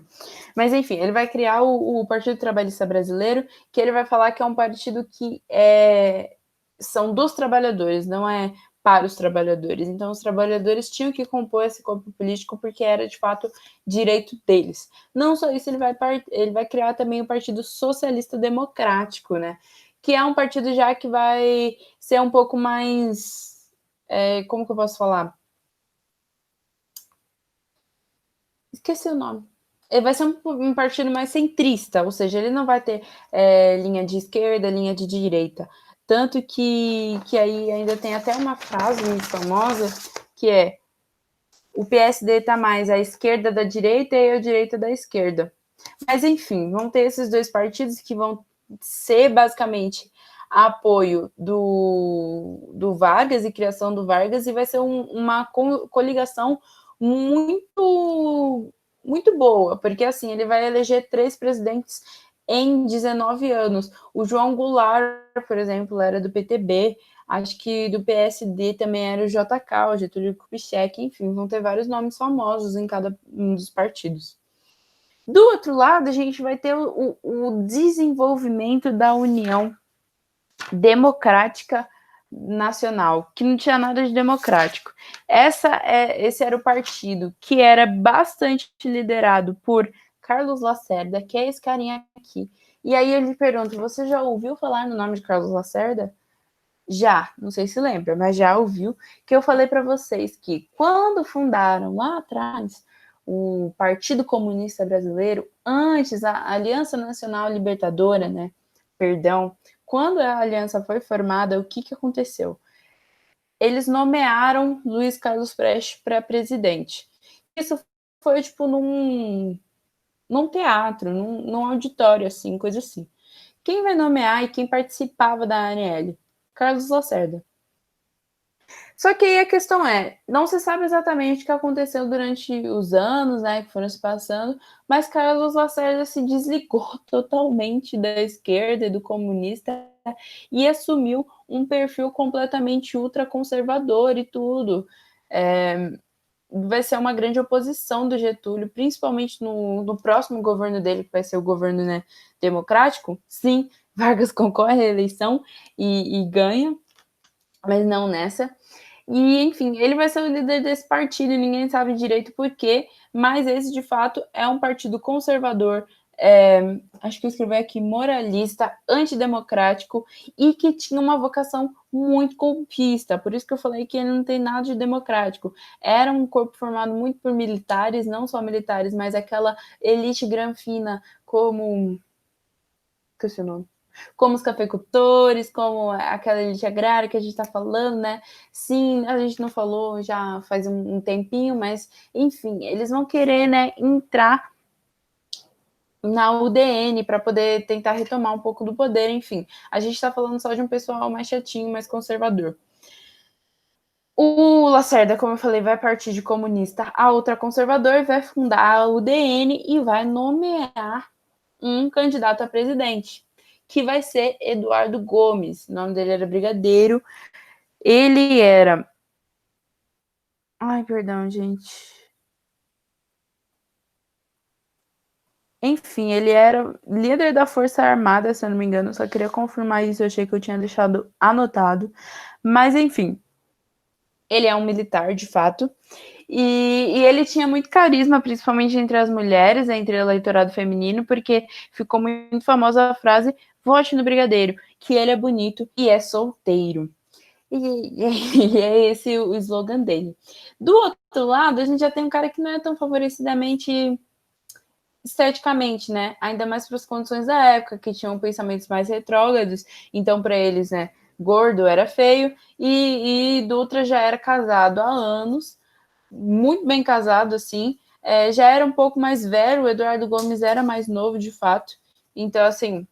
Mas, enfim, ele vai criar o Partido Trabalhista Brasileiro, que ele vai falar que é um partido que são dos trabalhadores, não é para os trabalhadores. Então, os trabalhadores tinham que compor esse corpo político porque era, de fato, direito deles. Não só isso, ele vai criar também o Partido Socialista Democrático, né? Que é um partido já que vai ser um pouco mais... como que eu posso falar? Esqueci o nome. Ele vai ser um partido mais centrista, ou seja, ele não vai ter linha de esquerda, linha de direita. Tanto que aí ainda tem até uma frase muito famosa, que é o PSD está mais à esquerda da direita e à direita da esquerda. Mas, enfim, vão ter esses 2 partidos que vão ser, basicamente, apoio do Vargas e criação do Vargas, e vai ser uma coligação muito, muito boa, porque, assim, ele vai eleger 3 presidentes em 19 anos. O João Goulart, por exemplo, era do PTB, acho que do PSD também era o JK, o Getúlio Kubitschek, enfim, vão ter vários nomes famosos em cada um dos partidos. Do outro lado, a gente vai ter o desenvolvimento da União Democrática Nacional, que não tinha nada de democrático. Esse era o partido que era bastante liderado por Carlos Lacerda, que é esse carinha aqui. E aí eu lhe pergunto, você já ouviu falar no nome de Carlos Lacerda? Já, não sei se lembra, mas já ouviu que eu falei para vocês que quando fundaram lá atrás o Partido Comunista Brasileiro, antes a Aliança Nacional Libertadora, né? Perdão, quando a aliança foi formada, o que aconteceu? Eles nomearam Luiz Carlos Prestes para presidente. Isso foi tipo num teatro, num auditório, assim, coisa assim. Quem vai nomear e quem participava da ANL? Carlos Lacerda. Só que aí a questão não se sabe exatamente o que aconteceu durante os anos, né, que foram se passando, mas Carlos Lacerda se desligou totalmente da esquerda e do comunista e assumiu um perfil completamente ultraconservador e tudo. Vai ser uma grande oposição do Getúlio, principalmente no próximo governo dele, que vai ser o governo, né, democrático. Sim, Vargas concorre à eleição e ganha, mas não nessa. E, enfim, ele vai ser o líder desse partido e ninguém sabe direito por quê, mas esse, de fato, é um partido conservador, acho que eu escrevi aqui, moralista, antidemocrático, e que tinha uma vocação muito golpista, por isso que eu falei que ele não tem nada de democrático. Era um corpo formado muito por militares, não só militares, mas aquela elite granfina, como... esqueci o nome. Como os cafeicultores, como aquela elite agrária que a gente está falando, né? Sim, a gente não falou já faz um tempinho, mas, enfim, eles vão querer, né, entrar na UDN para poder tentar retomar um pouco do poder, enfim. A gente está falando só de um pessoal mais chatinho, mais conservador. O Lacerda, como eu falei, vai partir de comunista a ultraconservador, vai fundar a UDN e vai nomear um candidato a presidente, que vai ser Eduardo Gomes. O nome dele era Brigadeiro. Ele era... Ai, perdão, gente. Enfim, ele era líder da Força Armada, se eu não me engano. Só queria confirmar isso, eu achei que eu tinha deixado anotado. Mas, enfim, ele é um militar, de fato. E ele tinha muito carisma, principalmente entre as mulheres, entre o eleitorado feminino, porque ficou muito famosa a frase "vote no Brigadeiro", que ele é bonito e é solteiro. E é esse o slogan dele. Do outro lado, a gente já tem um cara que não é tão favorecidamente esteticamente, né? Ainda mais para as condições da época, que tinham pensamentos mais retrógrados. Então, para eles, né, gordo era feio. E Dutra já era casado há anos, muito bem casado, assim. Já era um pouco mais velho, o Eduardo Gomes era mais novo, de fato. Então, assim,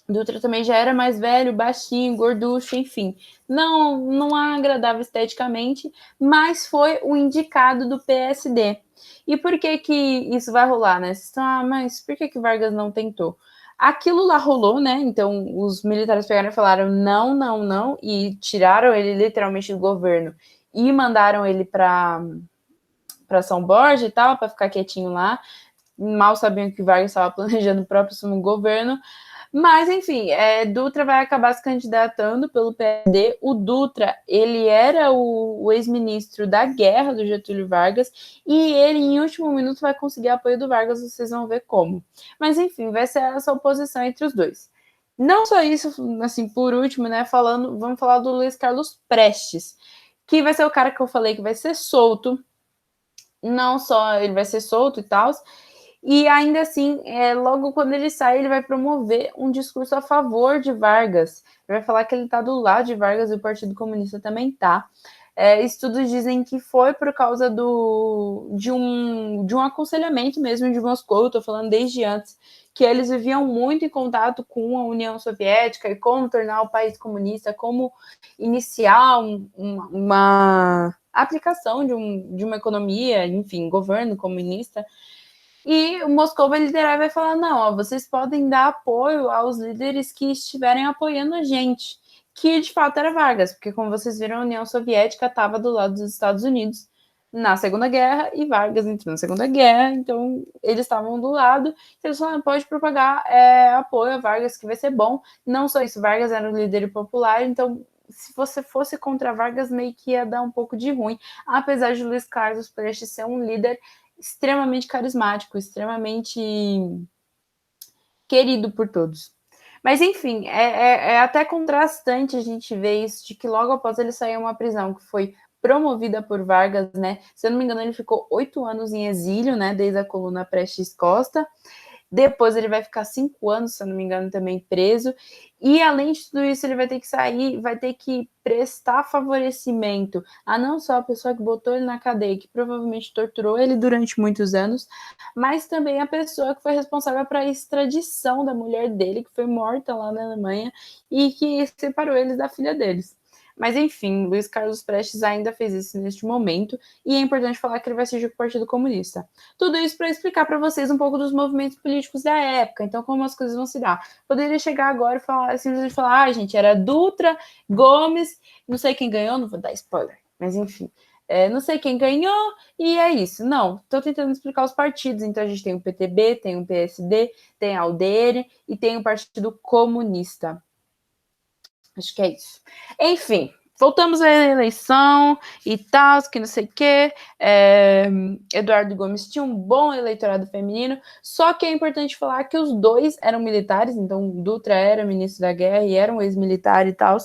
Dutra também já era mais velho, baixinho, gorducho, enfim. Não agradava esteticamente, mas foi o indicado do PSD. E por que que isso vai rolar, né? Vocês estão, mas por que Vargas não tentou? Aquilo lá rolou, né? Então os militares pegaram e falaram não, não, não, e tiraram ele literalmente do governo e mandaram ele para São Borja e tal, para ficar quietinho lá. Mal sabiam que Vargas estava planejando o próximo governo. Mas, enfim, Dutra vai acabar se candidatando pelo PSD. O Dutra, ele era o ex-ministro da guerra do Getúlio Vargas e ele, em último minuto, vai conseguir apoio do Vargas, vocês vão ver como. Mas, enfim, vai ser essa oposição entre os dois. Não só isso, assim, por último, né, vamos falar do Luiz Carlos Prestes, que vai ser o cara que eu falei que vai ser solto. Não só ele vai ser solto e tal, e ainda assim, logo quando ele sai, ele vai promover um discurso a favor de Vargas. Ele vai falar que ele está do lado de Vargas e o Partido Comunista também está. Estudos dizem que foi por causa de um aconselhamento mesmo de Moscou, estou falando desde antes, que eles viviam muito em contato com a União Soviética e como tornar o país comunista, como iniciar uma aplicação de uma economia, enfim, governo comunista. E o Moscou vai liderar e vai falar, não, ó, vocês podem dar apoio aos líderes que estiverem apoiando a gente, que de fato era Vargas, porque como vocês viram, a União Soviética estava do lado dos Estados Unidos na Segunda Guerra e Vargas entrou na Segunda Guerra, então eles estavam do lado, eles falaram, pode propagar apoio a Vargas, que vai ser bom. Não só isso, Vargas era um líder popular, então se você fosse contra Vargas, meio que ia dar um pouco de ruim, apesar de Luiz Carlos Prestes ser um líder extremamente carismático, extremamente querido por todos. Mas, enfim, é até contrastante a gente ver isso, de que logo após ele sair uma prisão que foi promovida por Vargas, né? Se eu não me engano, ele ficou 8 anos em exílio, né? Desde a coluna Prestes Costa. Depois ele vai ficar 5 anos, se eu não me engano, também preso. E além de tudo isso, ele vai ter que sair, vai ter que prestar favorecimento a não só a pessoa que botou ele na cadeia, que provavelmente torturou ele durante muitos anos, mas também a pessoa que foi responsável para a extradição da mulher dele, que foi morta lá na Alemanha e que separou eles da filha deles. Mas enfim, Luiz Carlos Prestes ainda fez isso neste momento, e é importante falar que ele vai surgir com o Partido Comunista. Tudo isso para explicar para vocês um pouco dos movimentos políticos da época, então como as coisas vão se dar. Poderia chegar agora e falar, simplesmente falar, gente, era Dutra, Gomes, não sei quem ganhou, não vou dar spoiler, mas enfim. Não sei quem ganhou, e é isso. Não, estou tentando explicar os partidos. Então a gente tem o PTB, tem o PSD, tem a UDN e tem o Partido Comunista. Acho que é isso. Enfim, voltamos à eleição e tal, que não sei o quê. Eduardo Gomes tinha um bom eleitorado feminino, só que é importante falar que os dois eram militares, então o Dutra era ministro da guerra e era um ex-militar e tal,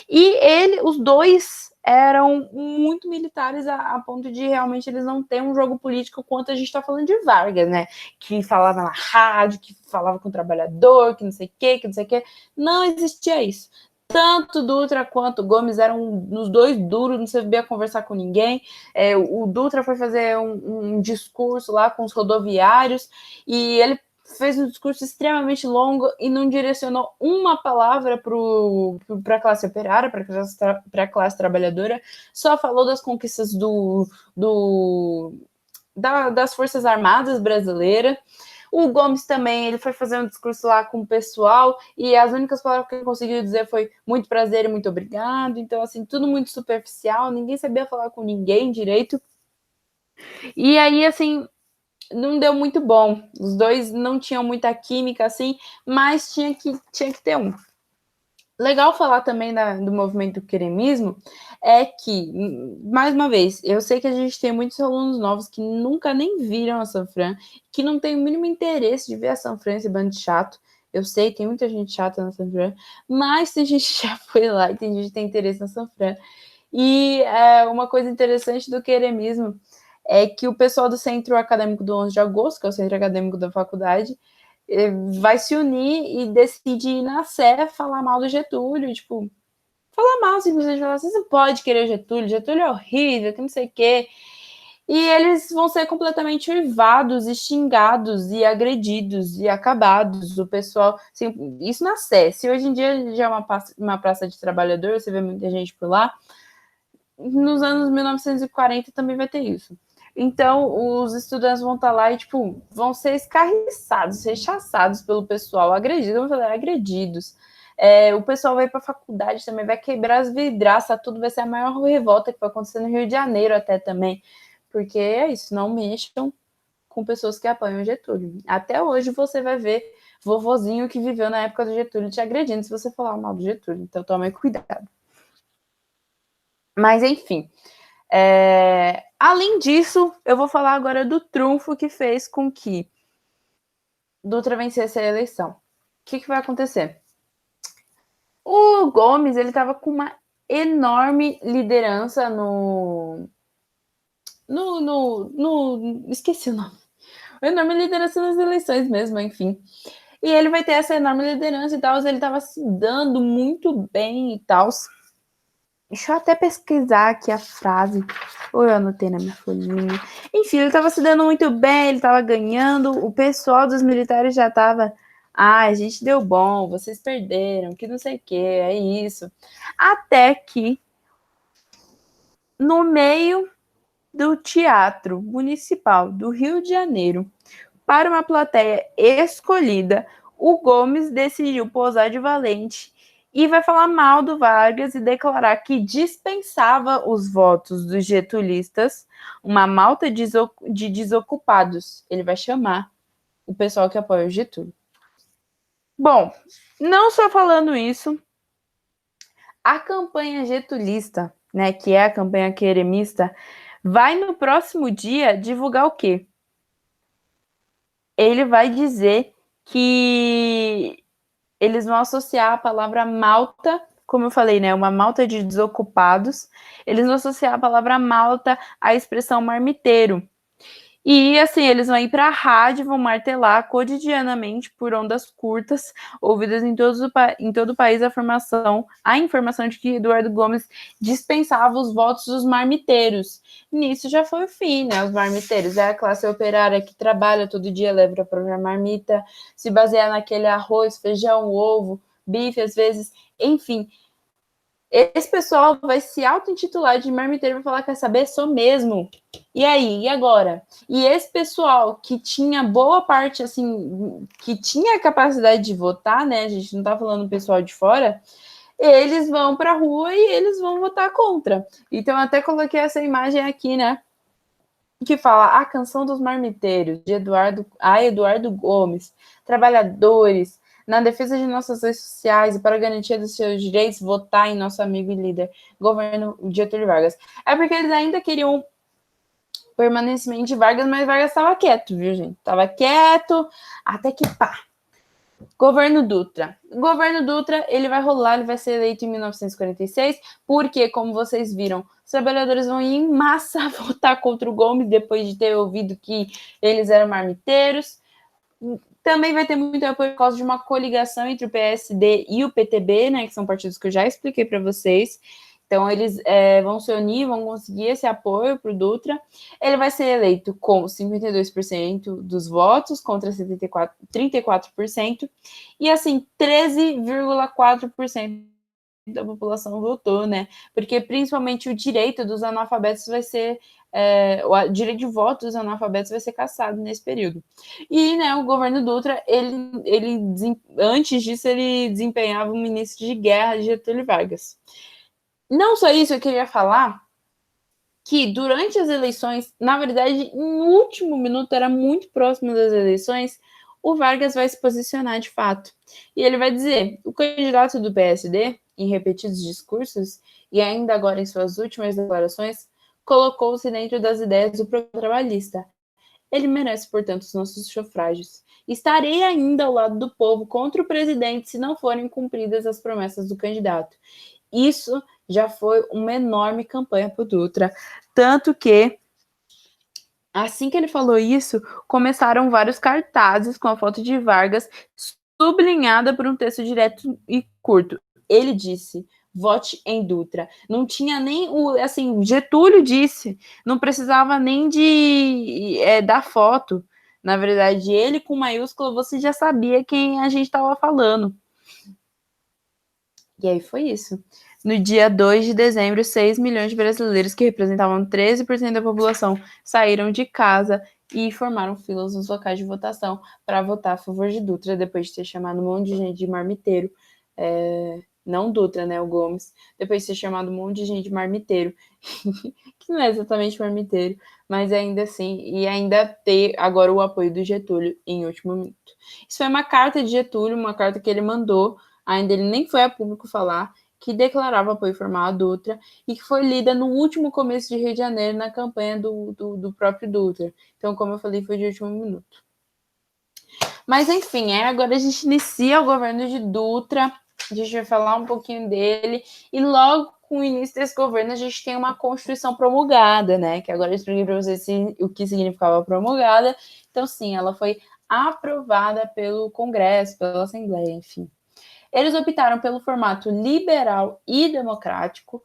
e os dois eram muito militares a ponto de realmente eles não terem um jogo político quanto a gente está falando de Vargas, né? Que falava na rádio, que falava com o trabalhador, que não sei o quê, que não sei o quê. Não existia isso. Tanto Dutra quanto Gomes eram os dois duros, não sabia conversar com ninguém. O Dutra foi fazer um discurso lá com os rodoviários e ele fez um discurso extremamente longo e não direcionou uma palavra para a classe operária, para a classe trabalhadora, só falou das conquistas das Forças Armadas brasileiras. O Gomes também, ele foi fazer um discurso lá com o pessoal e as únicas palavras que ele conseguiu dizer foi muito prazer e muito obrigado. Então, assim, tudo muito superficial, ninguém sabia falar com ninguém direito. E aí, assim, não deu muito bom. Os dois não tinham muita química, assim, mas tinha que ter um. Legal falar também do movimento queremismo é que, mais uma vez, eu sei que a gente tem muitos alunos novos que nunca nem viram a Sanfran, que não tem o mínimo interesse de ver a Sanfran, esse bando chato. Eu sei, tem muita gente chata na Sanfran, mas tem gente que já foi lá e tem gente que tem interesse na Sanfran. E uma coisa interessante do queremismo é que o pessoal do Centro Acadêmico do 11 de Agosto, que é o Centro Acadêmico da faculdade, vai se unir e decide ir na Sé falar mal do Getúlio, tipo, falar mal, simplesmente falar, você não pode querer o Getúlio é horrível, que não sei o quê. E eles vão ser completamente uivados e xingados e agredidos e acabados. O pessoal, assim, isso na Sé. Se hoje em dia já é uma praça de trabalhador, você vê muita gente por lá, nos anos 1940 também vai ter isso. Então, os estudantes vão estar lá e, tipo, vão ser escarriçados, rechaçados pelo pessoal, agredidos, vamos falar, agredidos. O pessoal vai para a faculdade também, vai quebrar as vidraças, tudo vai ser a maior revolta que vai acontecer no Rio de Janeiro até também, porque é isso, não mexam com pessoas que apoiam o Getúlio. Até hoje você vai ver vovozinho que viveu na época do Getúlio te agredindo se você falar mal do Getúlio, então tome cuidado. Mas, enfim, além disso, eu vou falar agora do trunfo que fez com que Dutra vencesse a eleição. O que vai acontecer? O Gomes, ele estava com uma enorme liderança esqueci o nome. Uma enorme liderança nas eleições mesmo, enfim. E ele vai ter essa enorme liderança e tal, ele estava se dando muito bem e tal. Deixa eu até pesquisar aqui a frase. Ou eu anotei na minha folhinha. Enfim, ele estava se dando muito bem, ele estava ganhando. O pessoal dos militares já estava. A gente deu bom, vocês perderam, que não sei o que, é isso. Até que, no meio do Teatro Municipal do Rio de Janeiro, para uma plateia escolhida, o Gomes decidiu posar de valente e vai falar mal do Vargas e declarar que dispensava os votos dos getulistas, uma malta de desocupados. Ele vai chamar o pessoal que apoia o Getúlio. Bom, não só falando isso, a campanha getulista, né, que é a campanha queremista, vai no próximo dia divulgar o quê? Ele vai dizer que eles vão associar a palavra malta, como eu falei, né, uma malta de desocupados, eles vão associar a palavra malta à expressão marmiteiro. E, assim, eles vão ir para a rádio, vão martelar cotidianamente por ondas curtas, ouvidas em todo o país, a informação de que Eduardo Gomes dispensava os votos dos marmiteiros. Nisso já foi o fim, né? Os marmiteiros é a classe operária que trabalha todo dia, leva a própria marmita, se baseia naquele arroz, feijão, ovo, bife, às vezes, enfim. Esse pessoal vai se auto-intitular de marmiteiro e vai falar, quer saber? Sou mesmo. E aí? E agora? E esse pessoal que tinha boa parte, assim, que tinha a capacidade de votar, né? A gente não tá falando do pessoal de fora, eles vão pra rua e eles vão votar contra. Então, eu até coloquei essa imagem aqui, né? Que fala a canção dos marmiteiros, de Eduardo Gomes, trabalhadores, na defesa de nossas leis sociais e para a garantia dos seus direitos, votar em nosso amigo e líder, governo Getúlio Vargas. É porque eles ainda queriam permanecimento de Vargas, mas Vargas estava quieto, viu, gente? Estava quieto, até que pá. Governo Dutra. Governo Dutra, ele vai rolar, ele vai ser eleito em 1946, porque, como vocês viram, os trabalhadores vão ir em massa votar contra o Gomes, depois de ter ouvido que eles eram marmiteiros. Também vai ter muito apoio por causa de uma coligação entre o PSD e o PTB, né, que são partidos que eu já expliquei para vocês. Então, eles vão se unir, vão conseguir esse apoio para o Dutra. Ele vai ser eleito com 52% dos votos contra 34%. E, assim, 13,4% da população votou, né? Porque, principalmente, o direito dos analfabetos vai ser... o direito de voto dos analfabetos vai ser cassado nesse período. E, né, o governo Dutra, antes disso, ele desempenhava o ministro de guerra de Getúlio Vargas. Não só isso, eu queria falar que durante as eleições, na verdade, no último minuto, era muito próximo das eleições, o Vargas vai se posicionar de fato. E ele vai dizer: o candidato do PSD, em repetidos discursos, e ainda agora em suas últimas declarações, colocou-se dentro das ideias do programa trabalhista. Ele merece, portanto, os nossos sufrágios. Estarei ainda ao lado do povo contra o presidente se não forem cumpridas as promessas do candidato. Isso já foi uma enorme campanha para o Dutra. Tanto que, assim que ele falou isso, começaram vários cartazes com a foto de Vargas, sublinhada por um texto direto e curto. Ele disse: vote em Dutra. Não tinha nem assim, Getúlio disse, não precisava nem da foto. Na verdade, ele com maiúscula, você já sabia quem a gente estava falando. E aí foi isso. No dia 2 de dezembro, 6 milhões de brasileiros, que representavam 13% da população, saíram de casa e formaram filas nos locais de votação para votar a favor de Dutra, depois de ter chamado um monte de gente de marmiteiro. Não Dutra, né, o Gomes. Depois de ter chamado um monte de gente de marmiteiro, que não é exatamente marmiteiro, mas ainda assim, e ainda ter agora o apoio do Getúlio em último minuto. Isso foi uma carta de Getúlio, uma carta que ele mandou, ainda ele nem foi a público falar, que declarava apoio formal a Dutra e que foi lida no último começo de Rio de Janeiro na campanha do próprio Dutra. Então, como eu falei, foi de último minuto. Mas, enfim, agora a gente inicia o governo de Dutra, a gente vai falar um pouquinho dele, e logo com o início desse governo a gente tem uma Constituição promulgada, né? Que agora eu expliquei para vocês o que significava promulgada. Então, sim, ela foi aprovada pelo Congresso, pela Assembleia, enfim. Eles optaram pelo formato liberal e democrático,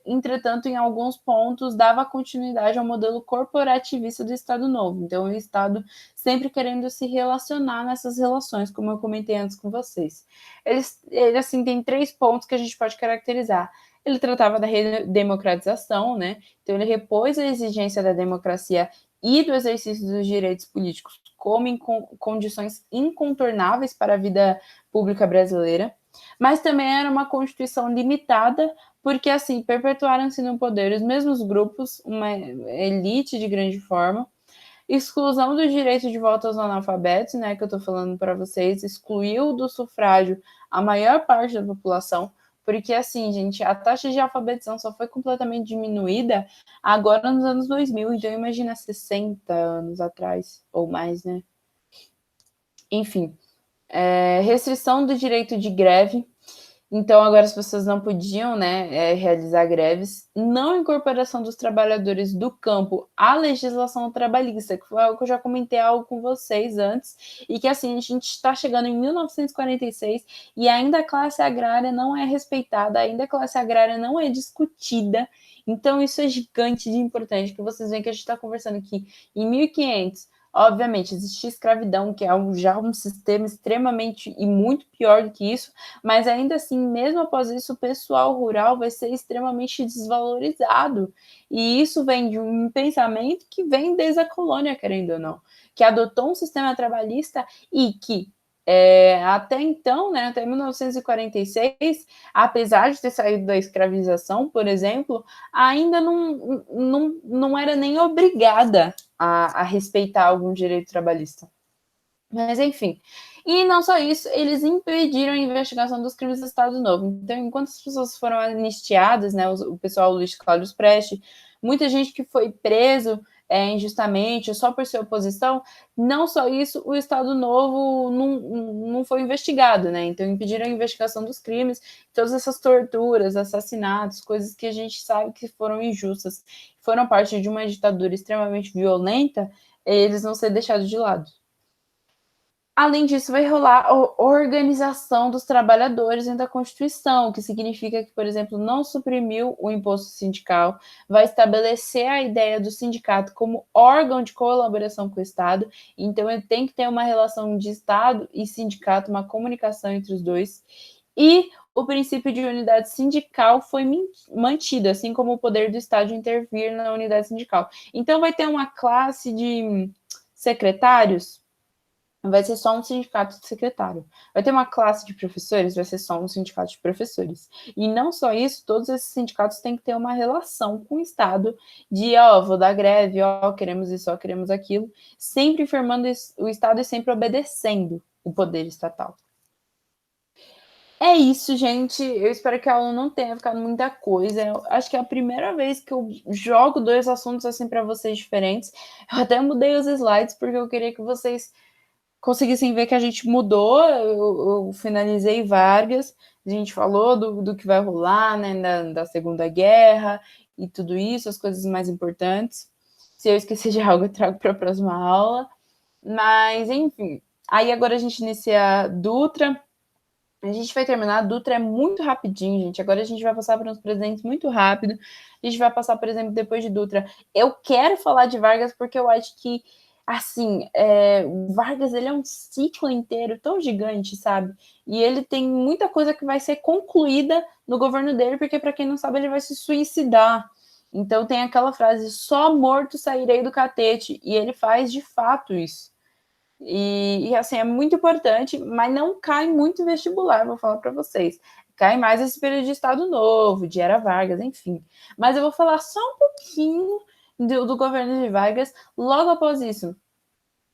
entretanto, em alguns pontos, dava continuidade ao modelo corporativista do Estado Novo. Então, o Estado sempre querendo se relacionar nessas relações, como eu comentei antes com vocês. Ele assim, tem 3 pontos que a gente pode caracterizar. Ele tratava da redemocratização, né? Então, ele repôs a exigência da democracia e do exercício dos direitos políticos como em condições incontornáveis para a vida pública brasileira, mas também era uma Constituição limitada, porque assim perpetuaram-se no poder os mesmos grupos, uma elite de grande forma, exclusão do direito de voto aos analfabetos, né, que eu estou falando para vocês, excluiu do sufrágio a maior parte da população, porque assim, gente, a taxa de alfabetização só foi completamente diminuída agora nos anos 2000, então imagina 60 anos atrás, ou mais, né? Enfim, restrição do direito de greve. Então, agora as pessoas não podiam, né, realizar greves. Não incorporação dos trabalhadores do campo à legislação trabalhista, que foi algo que eu já comentei algo com vocês antes, e que, assim, a gente está chegando em 1946 e ainda a classe agrária não é respeitada, ainda a classe agrária não é discutida. Então, isso é gigante de importante, que vocês veem que a gente está conversando aqui em 1500. Obviamente, existia escravidão, que é já um sistema extremamente e muito pior do que isso, mas ainda assim, mesmo após isso, o pessoal rural vai ser extremamente desvalorizado. E isso vem de um pensamento que vem desde a colônia, querendo ou não, que adotou um sistema trabalhista e que até então, né, até 1946, apesar de ter saído da escravização, por exemplo, ainda não era nem obrigada a respeitar algum direito trabalhista. Mas enfim. E não só isso, eles impediram a investigação dos crimes do Estado Novo. Então, enquanto as pessoas foram anistiadas, né, o pessoal Luiz Cláudio Prestes, muita gente que foi preso injustamente, só por ser oposição, não só isso, o Estado Novo não foi investigado, né? Então, impediram a investigação dos crimes, todas essas torturas, assassinatos, coisas que a gente sabe que foram injustas, foram parte de uma ditadura extremamente violenta, eles vão ser deixados de lado. Além disso, vai rolar a organização dos trabalhadores dentro da Constituição, o que significa que, por exemplo, não suprimiu o imposto sindical, vai estabelecer a ideia do sindicato como órgão de colaboração com o Estado, então ele tem que ter uma relação de Estado e sindicato, uma comunicação entre os dois, e o princípio de unidade sindical foi mantido, assim como o poder do Estado de intervir na unidade sindical. Então vai ter uma classe de secretários, vai ser só um sindicato de secretário. Vai ter uma classe de professores, vai ser só um sindicato de professores. E não só isso, todos esses sindicatos têm que ter uma relação com o Estado de, ó, vou dar greve, ó, queremos isso, ó, queremos aquilo, sempre informando o Estado e sempre obedecendo o poder estatal. É isso, gente. Eu espero que a aula não tenha ficado muita coisa. Eu acho que é a primeira vez que eu jogo dois assuntos assim para vocês diferentes. Eu até mudei os slides porque eu queria que vocês conseguissem ver que a gente mudou, eu finalizei Vargas, a gente falou do que vai rolar, né, da Segunda Guerra e tudo isso, as coisas mais importantes. Se eu esquecer de algo, eu trago para a próxima aula. Mas, enfim. Aí agora a gente inicia Dutra. A gente vai terminar. Dutra é muito rapidinho, gente. Agora a gente vai passar por uns presidentes muito rápido. A gente vai passar, por exemplo, depois de Dutra. Eu quero falar de Vargas porque eu acho que assim, Vargas, ele é um ciclo inteiro tão gigante, sabe? E ele tem muita coisa que vai ser concluída no governo dele, porque, para quem não sabe, ele vai se suicidar. Então tem aquela frase, só morto sairei do catete, e ele faz de fato isso. E assim, é muito importante, mas não cai muito vestibular, vou falar para vocês. Cai mais esse período de Estado Novo, de Era Vargas, enfim. Mas eu vou falar só um pouquinho do governo de Vargas logo após isso.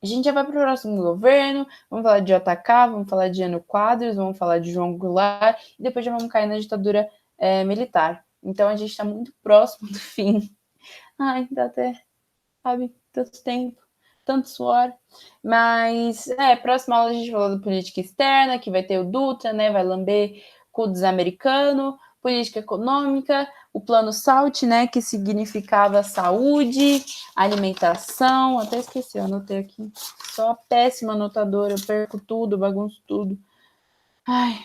A gente já vai para o próximo governo, vamos falar de JK, vamos falar de Jânio Quadros, vamos falar de João Goulart, e depois já vamos cair na ditadura militar. Então a gente está muito próximo do fim. Ai, dá até, sabe, tanto tempo, tanto suor. Mas, próxima aula a gente fala da política externa, que vai ter o Dutra, né, vai lamber com o desamericano, política econômica, o plano SALT, né, que significava saúde, alimentação, até esqueci, eu anotei aqui, só péssima anotadora, eu perco tudo, bagunço tudo. Ai,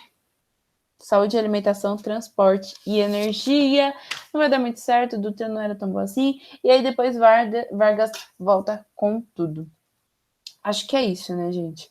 saúde, alimentação, transporte e energia, não vai dar muito certo, o Dutra não era tão bom assim, e aí depois Vargas volta com tudo. Acho que é isso, né, gente?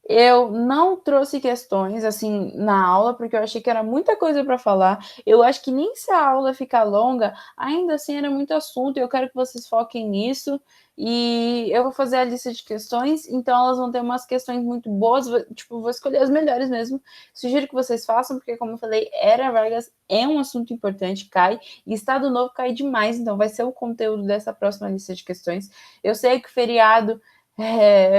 Eu não trouxe questões assim na aula, porque eu achei que era muita coisa para falar. Eu acho que nem se a aula ficar longa, ainda assim era muito assunto, e eu quero que vocês foquem nisso. E eu vou fazer a lista de questões, então elas vão ter umas questões muito boas, tipo, vou escolher as melhores mesmo. Sugiro que vocês façam, porque, como eu falei, Era Vargas é um assunto importante, cai, e Estado Novo cai demais, então vai ser o conteúdo dessa próxima lista de questões. Eu sei que o feriado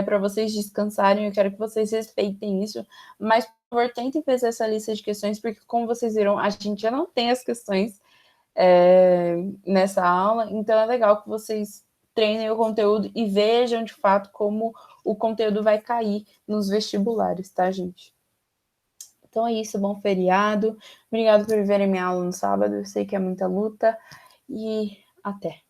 para vocês descansarem, eu quero que vocês respeitem isso, mas, por favor, tentem fazer essa lista de questões, porque, como vocês viram, a gente já não tem as questões nessa aula, então é legal que vocês treinem o conteúdo e vejam, de fato, como o conteúdo vai cair nos vestibulares, tá, gente? Então é isso, bom feriado. Obrigado por verem minha aula no sábado, eu sei que é muita luta, e até!